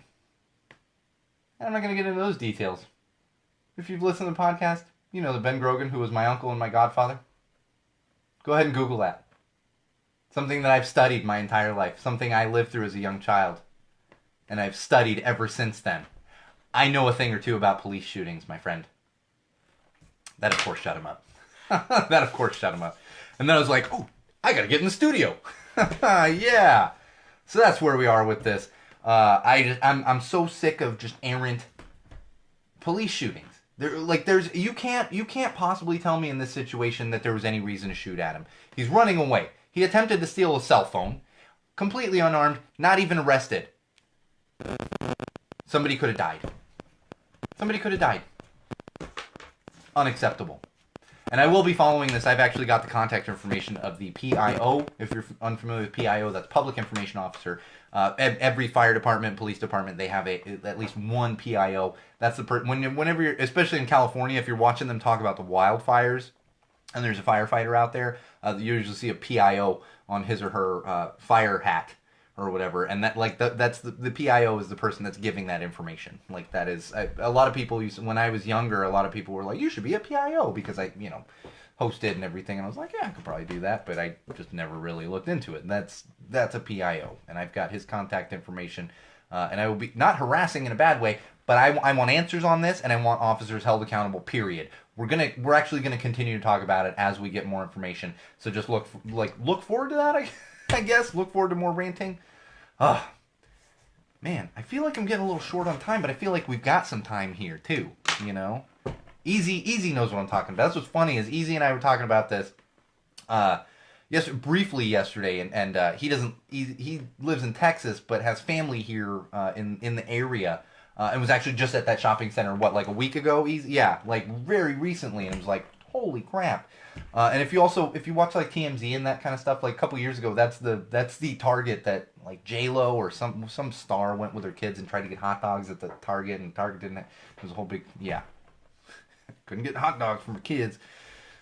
Speaker 1: I'm not going to get into those details. If you've listened to the podcast, you know the Ben Grogan who was my uncle and my godfather. Go ahead and Google that. Something that I've studied my entire life. Something I lived through as a young child. And I've studied ever since then. I know a thing or two about police shootings, my friend. That, of course, shut him up. And then I was like, oh, I got to get in the studio. Yeah. So that's where we are with this. I'm so sick of just errant police shootings. You can't possibly tell me in this situation that there was any reason to shoot at him. He's running away. He attempted to steal a cell phone, completely unarmed, not even arrested. Somebody could have died. Unacceptable. And I will be following this. I've actually got the contact information of the PIO. If you're unfamiliar with PIO, that's Public Information Officer. Every fire department, police department, they have at least one PIO. That's the whenever you're, especially in California, if you're watching them talk about the wildfires, and there's a firefighter out there, you usually see a PIO on his or her fire hat or whatever, and that's the PIO is the person that's giving that information. Like that is a lot of people when I was younger, a lot of people were like, you should be a PIO because I hosted and everything, and I was like, yeah, I could probably do that, but I just never really looked into it. And that's a PIO, and I've got his contact information, and I will be not harassing in a bad way, but I want answers on this, and I want officers held accountable. Period. We're actually gonna continue to talk about it as we get more information. So just look forward to that. I guess look forward to more ranting. Man, I feel like I'm getting a little short on time, but I feel like we've got some time here too. Easy knows what I'm talking about. That's what's funny is Easy and I were talking about this briefly yesterday, and he lives in Texas but has family here in the area, and was actually just at that shopping center like a week ago. Very recently, and it was like, holy crap. And if you watch like TMZ and that kind of stuff, like a couple years ago, that's the Target that like J-Lo or some star went with her kids and tried to get hot dogs at the Target, and Target didn't. It was a whole big couldn't get hot dogs from her kids.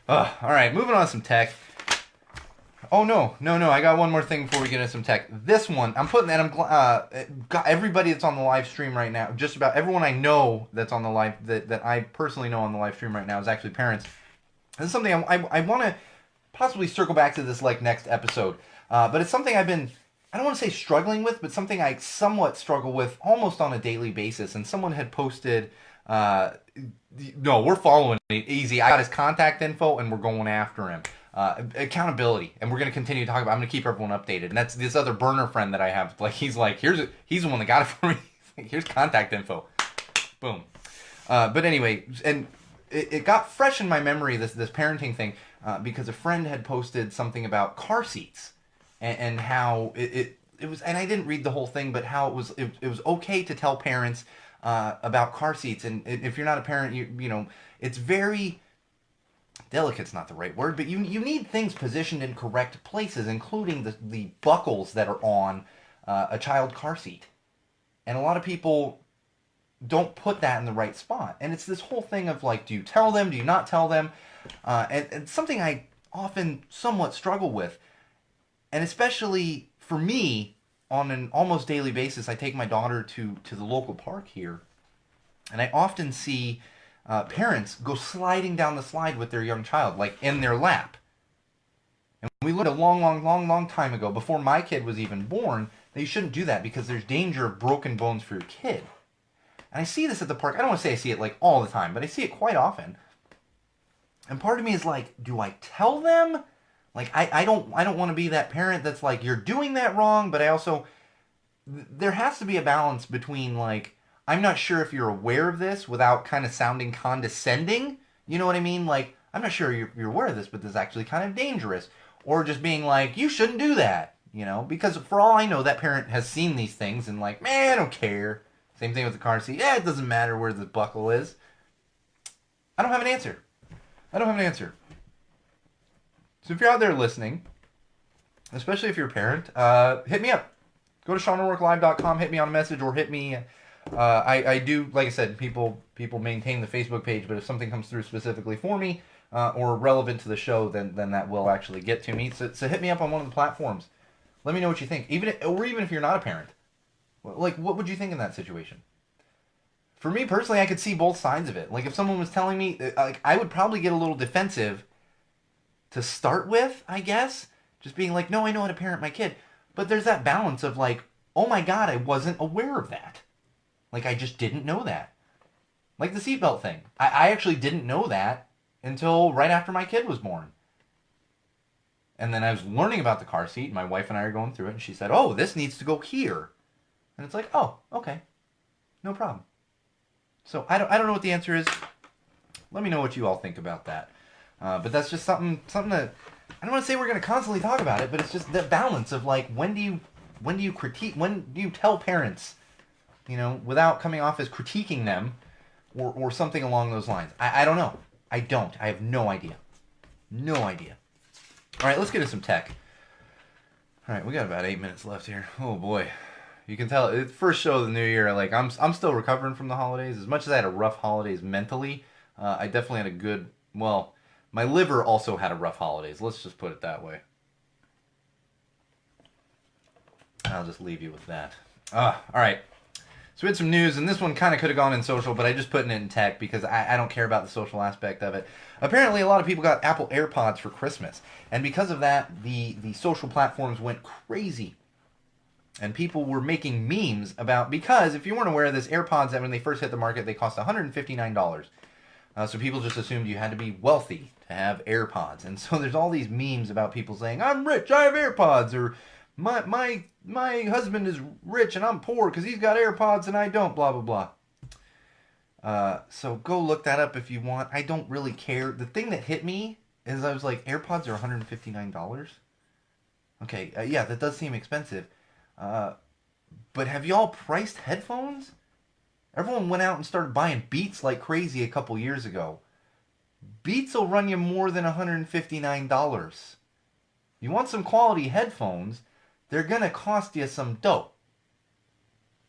Speaker 1: All right, moving on to some tech. Oh no! I got one more thing before we get into some tech. This one I'm putting that got everybody that's on the live stream right now. Just about everyone I know that's on the live that I personally know on the live stream right now is actually parents. This is something I want to possibly circle back to this like next episode. But it's something I've been, I don't want to say struggling with, but something I somewhat struggle with almost on a daily basis. And someone had posted, no, we're following it Easy. I got his contact info and we're going after him. Accountability. And we're going to continue to talk about, I'm going to keep everyone updated. And that's this other burner friend that I have. Like, he's the one that got it for me. Here's contact info. Boom. But anyway, and it got fresh in my memory, this parenting thing, because a friend had posted something about car seats and how it was, and I didn't read the whole thing, but how it was okay to tell parents about car seats. And if you're not a parent, you know, it's very delicate's not the right word, but you need things positioned in correct places, including the buckles that are on a child car seat. And a lot of people don't put that in the right spot. And it's this whole thing of like, do you tell them? Do you not tell them? And something I often somewhat struggle with. And especially for me, on an almost daily basis, I take my daughter to the local park here. And I often see parents go sliding down the slide with their young child, like in their lap. And we learned a long time ago, before my kid was even born, that you shouldn't do that because there's danger of broken bones for your kid. And I see this at the park. I don't want to say I see it like all the time, but I see it quite often. And part of me is like, do I tell them? Like, I don't want to be that parent that's like, you're doing that wrong, but I also, there has to be a balance between like, I'm not sure if you're aware of this without kind of sounding condescending. You know what I mean? Like, I'm not sure you're aware of this, but this is actually kind of dangerous. Or just being like, you shouldn't do that, you know? Because for all I know, that parent has seen these things and like, man, I don't care. Same thing with the car seat. Yeah, it doesn't matter where the buckle is. I don't have an answer. So if you're out there listening, especially if you're a parent, hit me up. Go to SeanO'RourkeLive.com, hit me on a message, or hit me. I do, like I said, people maintain the Facebook page, but if something comes through specifically for me or relevant to the show, then that will actually get to me. So hit me up on one of the platforms. Let me know what you think, even if you're not a parent. Like, what would you think in that situation? For me personally, I could see both sides of it. Like, if someone was telling me, like, I would probably get a little defensive to start with, I guess. Just being like, no, I know how to parent my kid. But there's that balance of like, oh my God, I wasn't aware of that. Like, I just didn't know that. Like the seatbelt thing. I actually didn't know that until right after my kid was born. And then I was learning about the car seat, and my wife and I are going through it, and she said, oh, this needs to go here. And it's like, oh, okay. No problem. So I don't know what the answer is. Let me know what you all think about that. But that's just something that, I don't want to say we're going to constantly talk about it, but it's just the balance of like, when do you critique, when do you tell parents, you know, without coming off as critiquing them or something along those lines. I don't know. I have no idea. No idea. All right, let's get into some tech. All right, we got about 8 minutes left here. Oh boy. You can tell, it's first show of the new year. Like, I'm still recovering from the holidays. As much as I had a rough holidays mentally, I definitely had a good, well, my liver also had a rough holidays. Let's just put it that way. I'll just leave you with that. All right. So we had some news, and this one kind of could have gone in social, but I just put it in tech because I don't care about the social aspect of it. Apparently, a lot of people got Apple AirPods for Christmas, and because of that, the social platforms went crazy. And people were making memes about, because if you weren't aware of this, AirPods, when they first hit the market, they cost $159. So people just assumed you had to be wealthy to have AirPods. And so there's all these memes about people saying, I'm rich, I have AirPods, or my husband is rich and I'm poor because he's got AirPods and I don't, blah, blah, blah. So go look that up if you want. I don't really care. The thing that hit me is I was like, AirPods are $159? Okay, yeah, that does seem expensive. But have y'all priced headphones? Everyone went out and started buying Beats like crazy a couple years ago. Beats will run you more than $159. You want some quality headphones, they're gonna cost you some dough.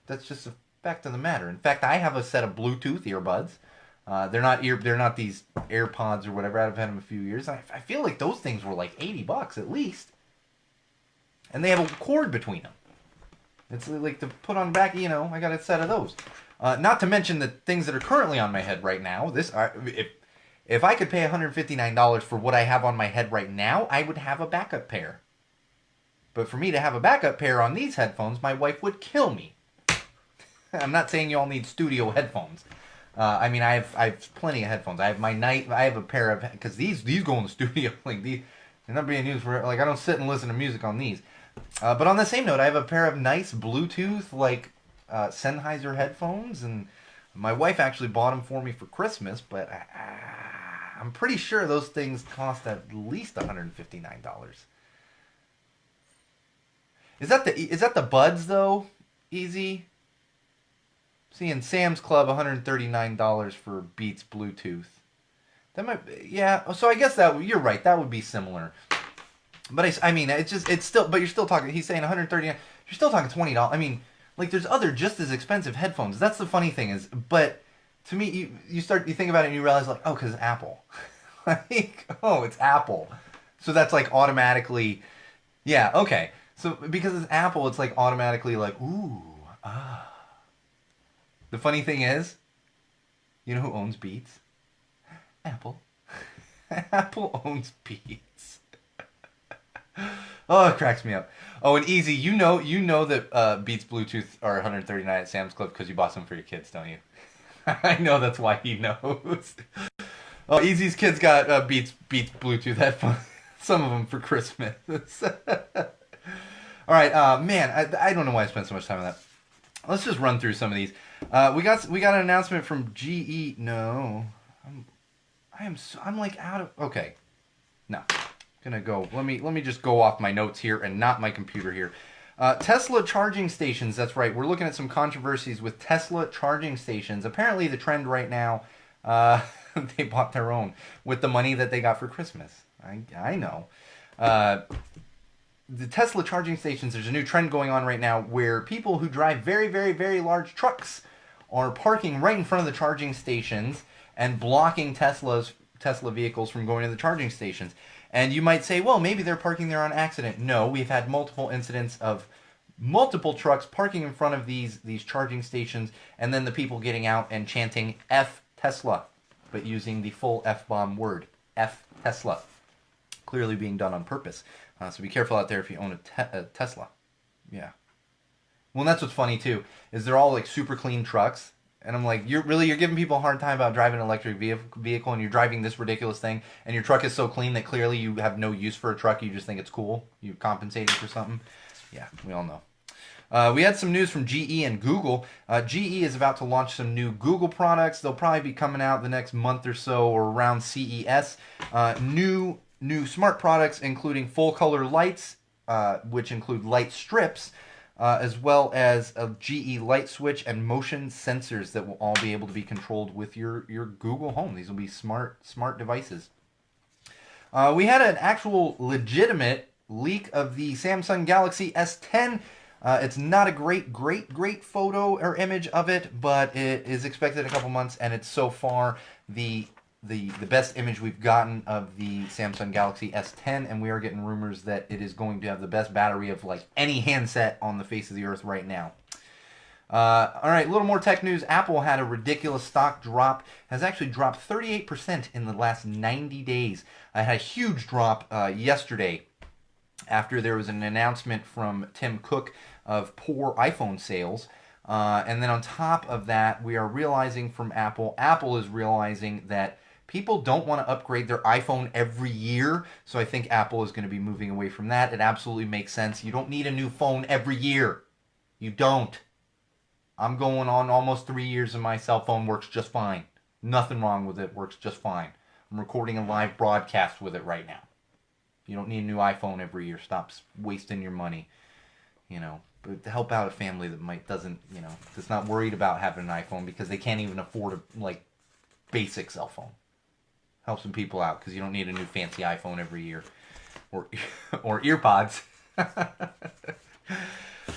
Speaker 1: That's just a fact of the matter. In fact, I have a set of Bluetooth earbuds. They're not these AirPods or whatever. I've had them a few years. I feel like those things were like $80 at least. And they have a cord between them. It's like to put on back, you know, I got a set of those. Not to mention the things that are currently on my head right now. If I could pay $159 for what I have on my head right now, I would have a backup pair. But for me to have a backup pair on these headphones, my wife would kill me. I'm not saying you all need studio headphones. I mean, I have plenty of headphones. I have a pair of, because these go in the studio. Like, they're not being used for, like, I don't sit and listen to music on these. But on the same note, I have a pair of nice Bluetooth, like, Sennheiser headphones, and my wife actually bought them for me for Christmas, but I'm pretty sure those things cost at least $159. Is that the Buds though? Easy. seeing Sam's Club $139 for Beats Bluetooth. That might, yeah. So I guess that you're right. That would be similar. But I mean, it's still. But you're still talking. He's saying 139. You're still talking $20. I mean, like there's other just as expensive headphones. That's the funny thing is, but to me, you think about it and you realize like, oh, because it's Apple. Like, oh, it's Apple. So that's like automatically, yeah, okay. So because it's Apple, it's like automatically like, ooh, ah. The funny thing is, you know who owns Beats? Apple. Apple owns Beats. Oh, it cracks me up. Oh, and Easy, you know that Beats Bluetooth are $139 at Sam's Club because you bought some for your kids, don't you? I know that's why he knows. Oh, Easy's kids got Beats Bluetooth headphones. Some of them for Christmas. All right, man, I don't know why I spent so much time on that. Let's just run through some of these. We got an announcement from GE. No, I'm like out of. Okay, no, gonna go. Let me just go off my notes here and not my computer here. Tesla charging stations. That's right. We're looking at some controversies with Tesla charging stations. Apparently, the trend right now, they bought their own with the money that they got for Christmas. I know. The Tesla charging stations, there's a new trend going on right now where people who drive very, very, very large trucks are parking right in front of the charging stations and blocking Tesla vehicles from going to the charging stations. And you might say, well, maybe they're parking there on accident. No, we've had multiple incidents of multiple trucks parking in front of these charging stations and then the people getting out and chanting F Tesla, but using the full F-bomb word, F Tesla. Clearly being done on purpose. So be careful out there if you own a Tesla. Yeah. Well, and that's what's funny too, is they're all like super clean trucks. And I'm like, you're giving people a hard time about driving an electric vehicle and you're driving this ridiculous thing and your truck is so clean that clearly you have no use for a truck. You just think it's cool. You compensated for something. Yeah, we all know. We had some news from GE and Google. GE is about to launch some new Google products. They'll probably be coming out the next month or so or around CES. New smart products including full color lights, which include light strips, as well as a GE light switch and motion sensors that will all be able to be controlled with your Google Home. These will be smart devices. We had an actual legitimate leak of the Samsung Galaxy S10. It's not a great photo or image of it, but it is expected in a couple months, and it's so far the best image we've gotten of the Samsung Galaxy S10, and we are getting rumors that it is going to have the best battery of like any handset on the face of the earth right now. All right, a little more tech news. Apple had a ridiculous stock drop. Has actually dropped 38% in the last 90 days. It had a huge drop yesterday after there was an announcement from Tim Cook of poor iPhone sales. And then on top of that, we are realizing from Apple is realizing that people don't want to upgrade their iPhone every year, so I think Apple is going to be moving away from that. It absolutely makes sense. You don't need a new phone every year. You don't. I'm going on almost 3 years and my cell phone works just fine. Nothing wrong with it. Works just fine. I'm recording a live broadcast with it right now. You don't need a new iPhone every year. Stop wasting your money. You know, but to help out a family that that's not worried about having an iPhone because they can't even afford a basic cell phone. Help some people out because you don't need a new fancy iPhone every year, or earpods.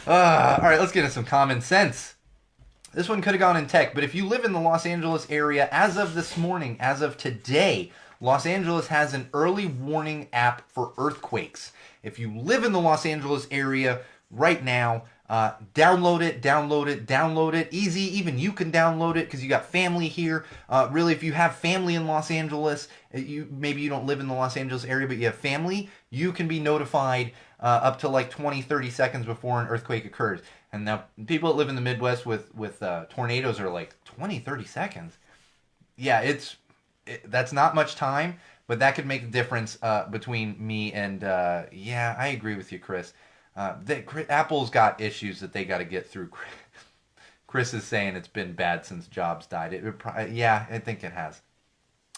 Speaker 1: All right, let's get into some common sense. This one could have gone in tech, but if you live in the Los Angeles area, as of this morning, as of today, Los Angeles has an early warning app for earthquakes. If you live in the Los Angeles area right now, download it. Easy, even you can download it because you got family here. Really, if you have family in Los Angeles, maybe you don't live in the Los Angeles area, but you have family, you can be notified up to like 20-30 seconds before an earthquake occurs. And now people that live in the Midwest with tornadoes are like 20-30 seconds. Yeah, that's not much time, but that could make a difference between me and yeah, I agree with you, Chris. Apple's got issues that they got to get through. Chris is saying it's been bad since Jobs died. Yeah, I think it has.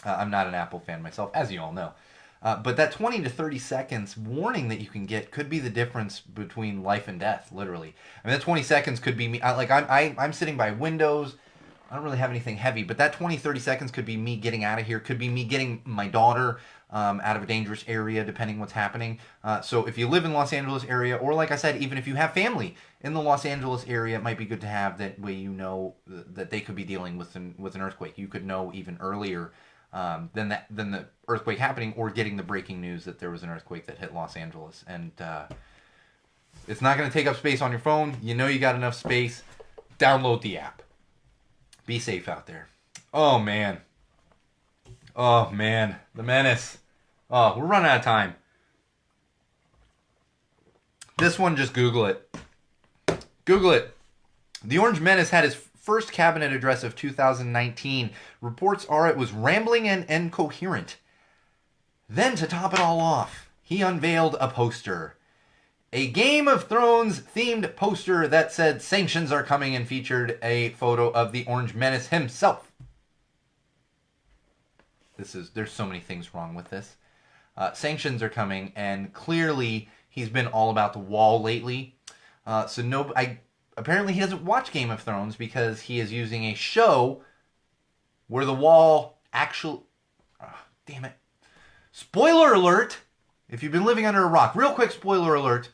Speaker 1: I'm not an Apple fan myself, as you all know. But that 20 to 30 seconds warning that you can get could be the difference between life and death, literally. I mean, that 20 seconds could be me. I'm sitting by windows. I don't really have anything heavy, but that 20, 30 seconds could be me getting out of here. Could be me getting my daughter out of a dangerous area, depending what's happening. So if you live in Los Angeles area, or like I said, even if you have family in the Los Angeles area, it might be good to have that way. You know that they could be dealing with an earthquake. You could know even earlier than the earthquake happening, or getting the breaking news that there was an earthquake that hit Los Angeles. And it's not going to take up space on your phone. You know you got enough space. Download the app. Be safe out there. Oh, man. Oh, man. The menace. Oh, we're running out of time. This one, just Google it. Google it. The Orange Menace had his first cabinet address of 2019. Reports are it was rambling and incoherent. Then, to top it all off, he unveiled a poster. A Game of Thrones themed poster that said sanctions are coming and featured a photo of the Orange Menace himself. There's so many things wrong with this. Sanctions are coming, and clearly he's been all about the wall lately. Apparently he doesn't watch Game of Thrones because he is using a show where the wall actually... damn it. Spoiler alert! If you've been living under a rock, real quick spoiler alert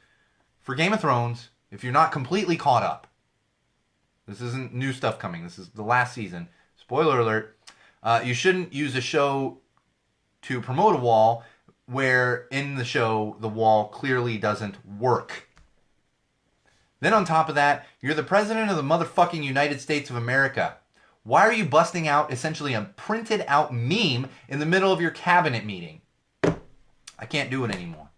Speaker 1: for Game of Thrones, if you're not completely caught up. This isn't new stuff coming. This is the last season. Spoiler alert. You shouldn't use a show to promote a wall where in the show the wall clearly doesn't work. Then on top of that, you're the president of the motherfucking United States of America. Why are you busting out essentially a printed out meme in the middle of your cabinet meeting? I can't do it anymore.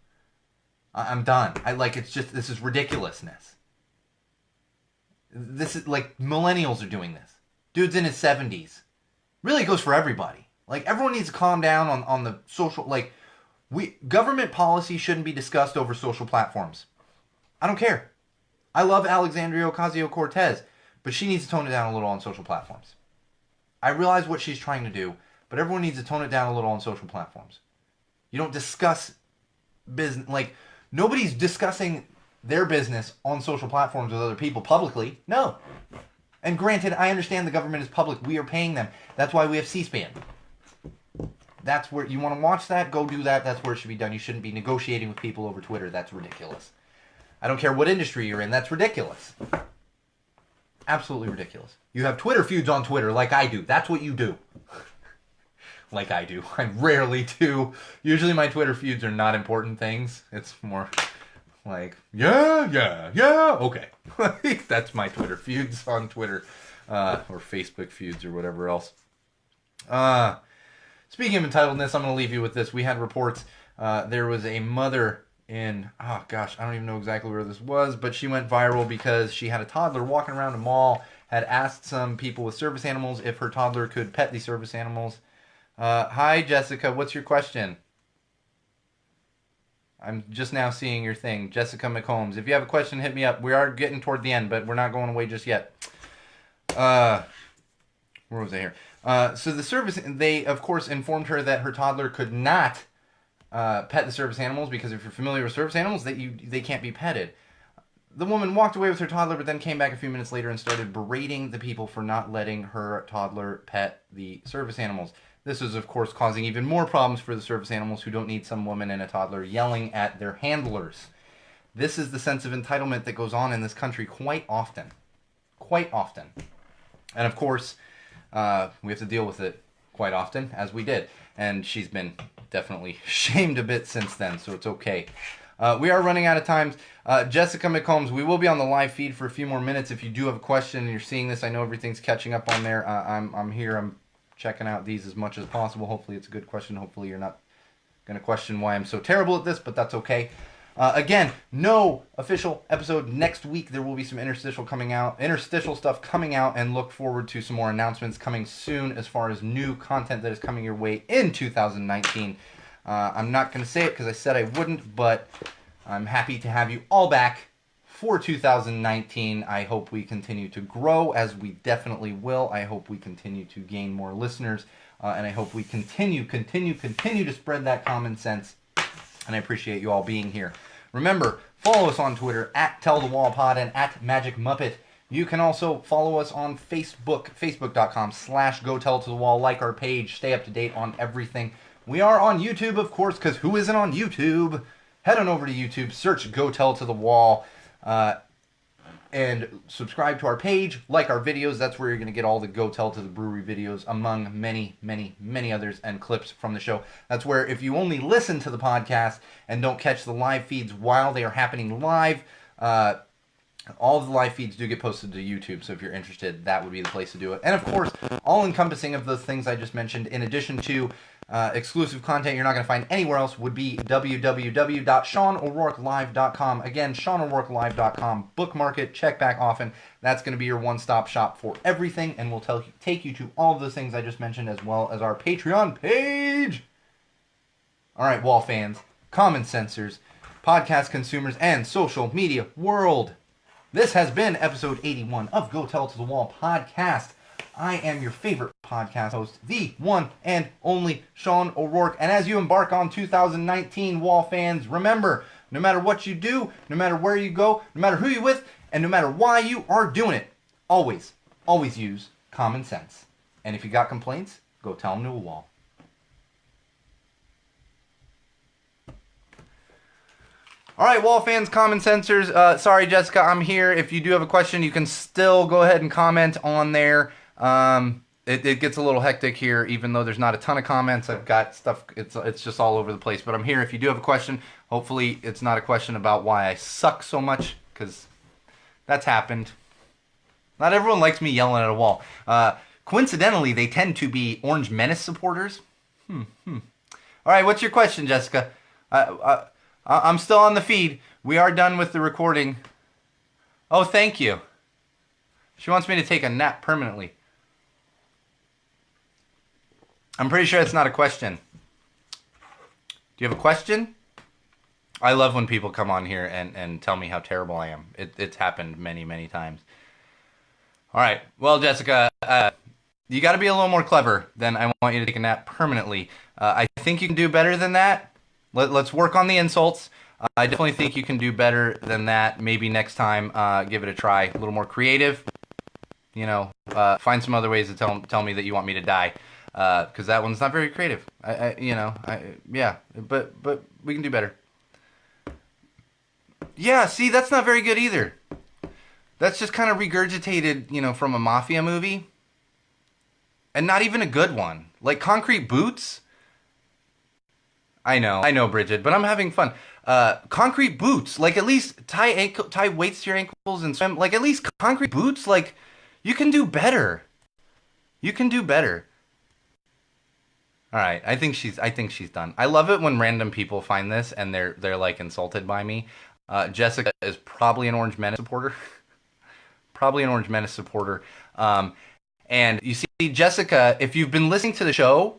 Speaker 1: I'm done. This is ridiculousness. This is like millennials are doing this. Dude's in his 70s. Really, it goes for everybody. Like, everyone needs to calm down on the social, government policy shouldn't be discussed over social platforms. I don't care. I love Alexandria Ocasio-Cortez, but she needs to tone it down a little on social platforms. I realize what she's trying to do, but everyone needs to tone it down a little on social platforms. You don't discuss business, nobody's discussing their business on social platforms with other people publicly. No. And granted, I understand the government is public. We are paying them. That's why we have C-SPAN. That's where you want to watch that, go do that. That's where it should be done. You shouldn't be negotiating with people over Twitter. That's ridiculous. I don't care what industry you're in. That's ridiculous. Absolutely ridiculous. You have Twitter feuds on Twitter like I do. That's what you do. Like I do. I rarely do. Usually my Twitter feuds are not important things. It's more like, yeah, okay. That's my Twitter feuds on Twitter. Or Facebook feuds or whatever else. Speaking of entitledness, I'm going to leave you with this. We had reports. There was a mother in, I don't even know exactly where this was, but she went viral because she had a toddler walking around a mall, had asked some people with service animals if her toddler could pet the service animals. Hi, Jessica. What's your question? I'm just now seeing your thing. Jessica McCombs. If you have a question, hit me up. We are getting toward the end, but we're not going away just yet. Where was I here? So the service, they, of course, informed her that her toddler could not pet the service animals because if you're familiar with service animals, they can't be petted. The woman walked away with her toddler, but then came back a few minutes later and started berating the people for not letting her toddler pet the service animals. This is, of course, causing even more problems for the service animals who don't need some woman and a toddler yelling at their handlers. This is the sense of entitlement that goes on in this country quite often. Quite often. And, of course, we have to deal with it quite often, as we did. And she's been definitely shamed a bit since then, so it's okay. We are running out of time. Jessica McCombs, we will be on the live feed for a few more minutes. If you do have a question and you're seeing this, I know everything's catching up on there. I'm here. I'm checking out these as much as possible. Hopefully it's a good question. Hopefully you're not going to question why I'm so terrible at this, but that's okay. Again, no official episode next week. There will be some interstitial stuff coming out, and look forward to some more announcements coming soon as far as new content that is coming your way in 2019. I'm not going to say it because I said I wouldn't, but I'm happy to have you all back for 2019. I hope we continue to grow, as we definitely will. I hope we continue to gain more listeners, and I hope we continue to spread that common sense. And I appreciate you all being here. Remember, follow us on Twitter at TellTheWallPod and at Magic Muppet. You can also follow us on Facebook, facebook.com/GoTellToTheWall. Like our page, stay up to date on everything. We are on YouTube, of course, because who isn't on YouTube? Head on over to YouTube, search Go Tell to the Wall, and subscribe to our page, like our videos. That's where you're going to get all the Go Tell to the Brewery videos, among many, many, many others, and clips from the show. That's where, if you only listen to the podcast and don't catch the live feeds while they are happening live, all of the live feeds do get posted to YouTube, so if you're interested, that would be the place to do it. And of course, all-encompassing of those things I just mentioned, in addition to exclusive content you're not going to find anywhere else, would be www.SeanO'RourkeLive.com. Again, SeanO'RourkeLive.com. Bookmark it, check back often. That's going to be your one-stop shop for everything, and we'll take you to all of those things I just mentioned, as well as our Patreon page. All right, Wall fans, common sensors, podcast consumers, and social media world. This has been episode 81 of Go Tell to the Wall podcast. I am your favorite podcast host, the one and only Sean O'Rourke. And as you embark on 2019, Wall fans, remember, no matter what you do, no matter where you go, no matter who you're with, and no matter why you are doing it, always, always use common sense. And if you got complaints, go tell them to a wall. All right, Wall fans, common sensors. Sorry, Jessica, I'm here. If you do have a question, you can still go ahead and comment on there. It gets a little hectic here, even though there's not a ton of comments. I've got stuff, it's just all over the place. But I'm here. If you do have a question, hopefully it's not a question about why I suck so much, because that's happened. Not everyone likes me yelling at a wall. Coincidentally, they tend to be Orange Menace supporters. All right, what's your question, Jessica? I'm still on the feed. We are done with the recording. Oh, thank you. She wants me to take a nap permanently. I'm pretty sure it's not a question. Do you have a question? I love when people come on here and tell me how terrible I am. It's happened many, many times. All right. Well, Jessica, you got to be a little more clever than I want you to take a nap permanently. I think you can do better than that. Let's work on the insults. I definitely think you can do better than that. Maybe next time, give it a try. A little more creative. You know, find some other ways to tell me that you want me to die. Because that one's not very creative. Yeah, but we can do better. Yeah, see, that's not very good either. That's just kind of regurgitated, from a mafia movie. And not even a good one. Like Concrete Boots. I know, Bridget, but I'm having fun. Concrete Boots, like at least tie weights to your ankles and swim. Like at least Concrete Boots, like you can do better. You can do better. All right, I think she's done. I love it when random people find this and they're like insulted by me. Jessica is probably an Orange Menace supporter. Probably an Orange Menace supporter. And you see, Jessica, if you've been listening to the show,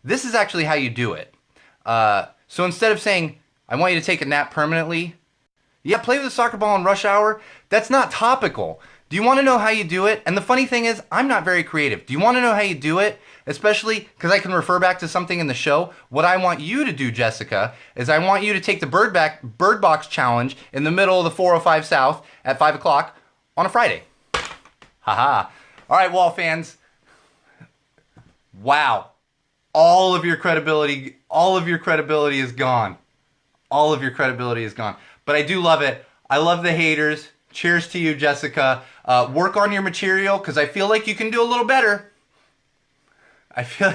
Speaker 1: this is actually how you do it. So instead of saying, I want you to take a nap permanently, yeah, play with a soccer ball in rush hour, that's not topical. Do you want to know how you do it? And the funny thing is, I'm not very creative. Do you want to know how you do it? Especially because I can refer back to something in the show. What I want you to do, Jessica, is I want you to take the Bird Box Challenge in the middle of the 405 South at 5 o'clock on a Friday. Haha. All right, Wall fans. Wow. All of your credibility is gone. All of your credibility is gone. But I do love it. I love the haters. Cheers to you, Jessica. Work on your material, because I feel like you can do a little better. I feel...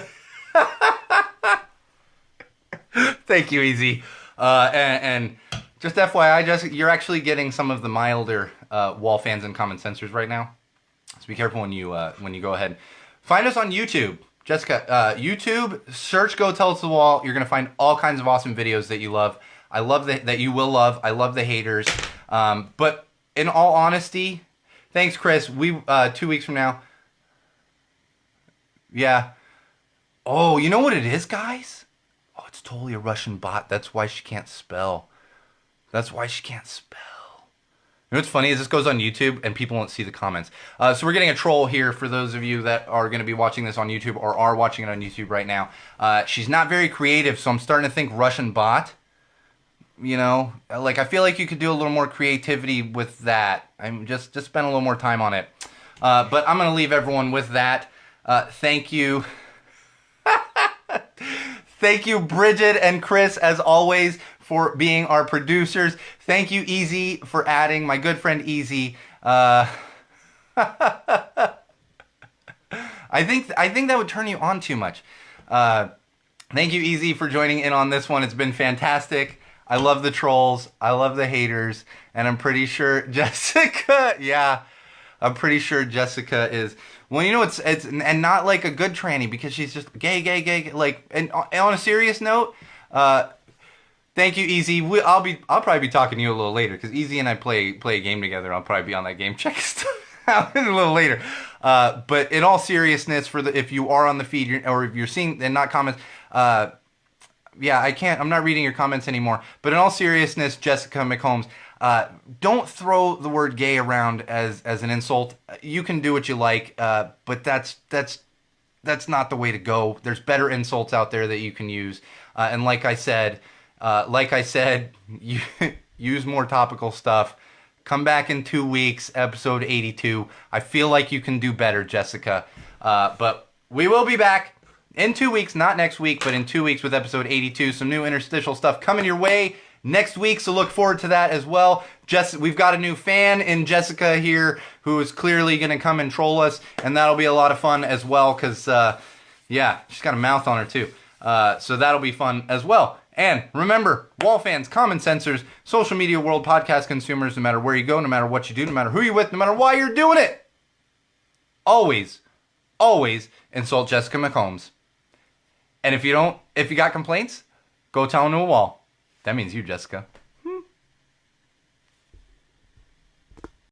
Speaker 1: Thank you, Easy. And just FYI, Jessica, you're actually getting some of the milder Wall fans and common sensors right now. So be careful when you go ahead. Find us on YouTube. Jessica, YouTube, search Go Tell Us the Wall. You're going to find all kinds of awesome videos that you love. I love that you will love. I love the haters. But in all honesty, thanks, Chris. 2 weeks from now. Yeah. Oh, you know what it is, guys? Oh, it's totally a Russian bot. That's why she can't spell. That's why she can't spell. You know what's funny is this goes on YouTube and people won't see the comments. So we're getting a troll here for those of you that are going to be watching this on YouTube or are watching it on YouTube right now. She's not very creative, so I'm starting to think Russian bot. You know, like I feel like you could do a little more creativity with that. I'm just spend a little more time on it. But I'm going to leave everyone with that. Thank you. Thank you, Bridget and Chris, as always, for being our producers. Thank you, Easy, for adding, my good friend Easy. I think that would turn you on too much. Thank you, Easy, for joining in on this one. It's been fantastic. I love the trolls. I love the haters. And I'm pretty sure Jessica, yeah, I'm pretty sure Jessica is, well, you know, it's and not like a good tranny because she's just gay, like, and on a serious note, thank you, Easy. I'll probably be talking to you a little later because Easy and I play a game together. I'll probably be on that game. Check stuff out a little later. But in all seriousness, if you are on the feed or if you're seeing and not comments, yeah, I'm not reading your comments anymore. But in all seriousness, Jessica McCombs, don't throw the word gay around as an insult. You can do what you like, but that's not the way to go. There's better insults out there that you can use. And like I said, use more topical stuff. Come back in 2 weeks, episode 82. I feel like you can do better, Jessica. But we will be back in 2 weeks, not next week, but in 2 weeks with episode 82. Some new interstitial stuff coming your way next week, so look forward to that as well. We've got a new fan in Jessica here who is clearly going to come and troll us, and that'll be a lot of fun as well because, yeah, she's got a mouth on her too. So that'll be fun as well. And remember, wall fans, common sensors, social media world, podcast consumers, no matter where you go, no matter what you do, no matter who you're with, no matter why you're doing it, always insult Jessica McCombs. And if you got complaints, go tell them to a wall. That means you, Jessica.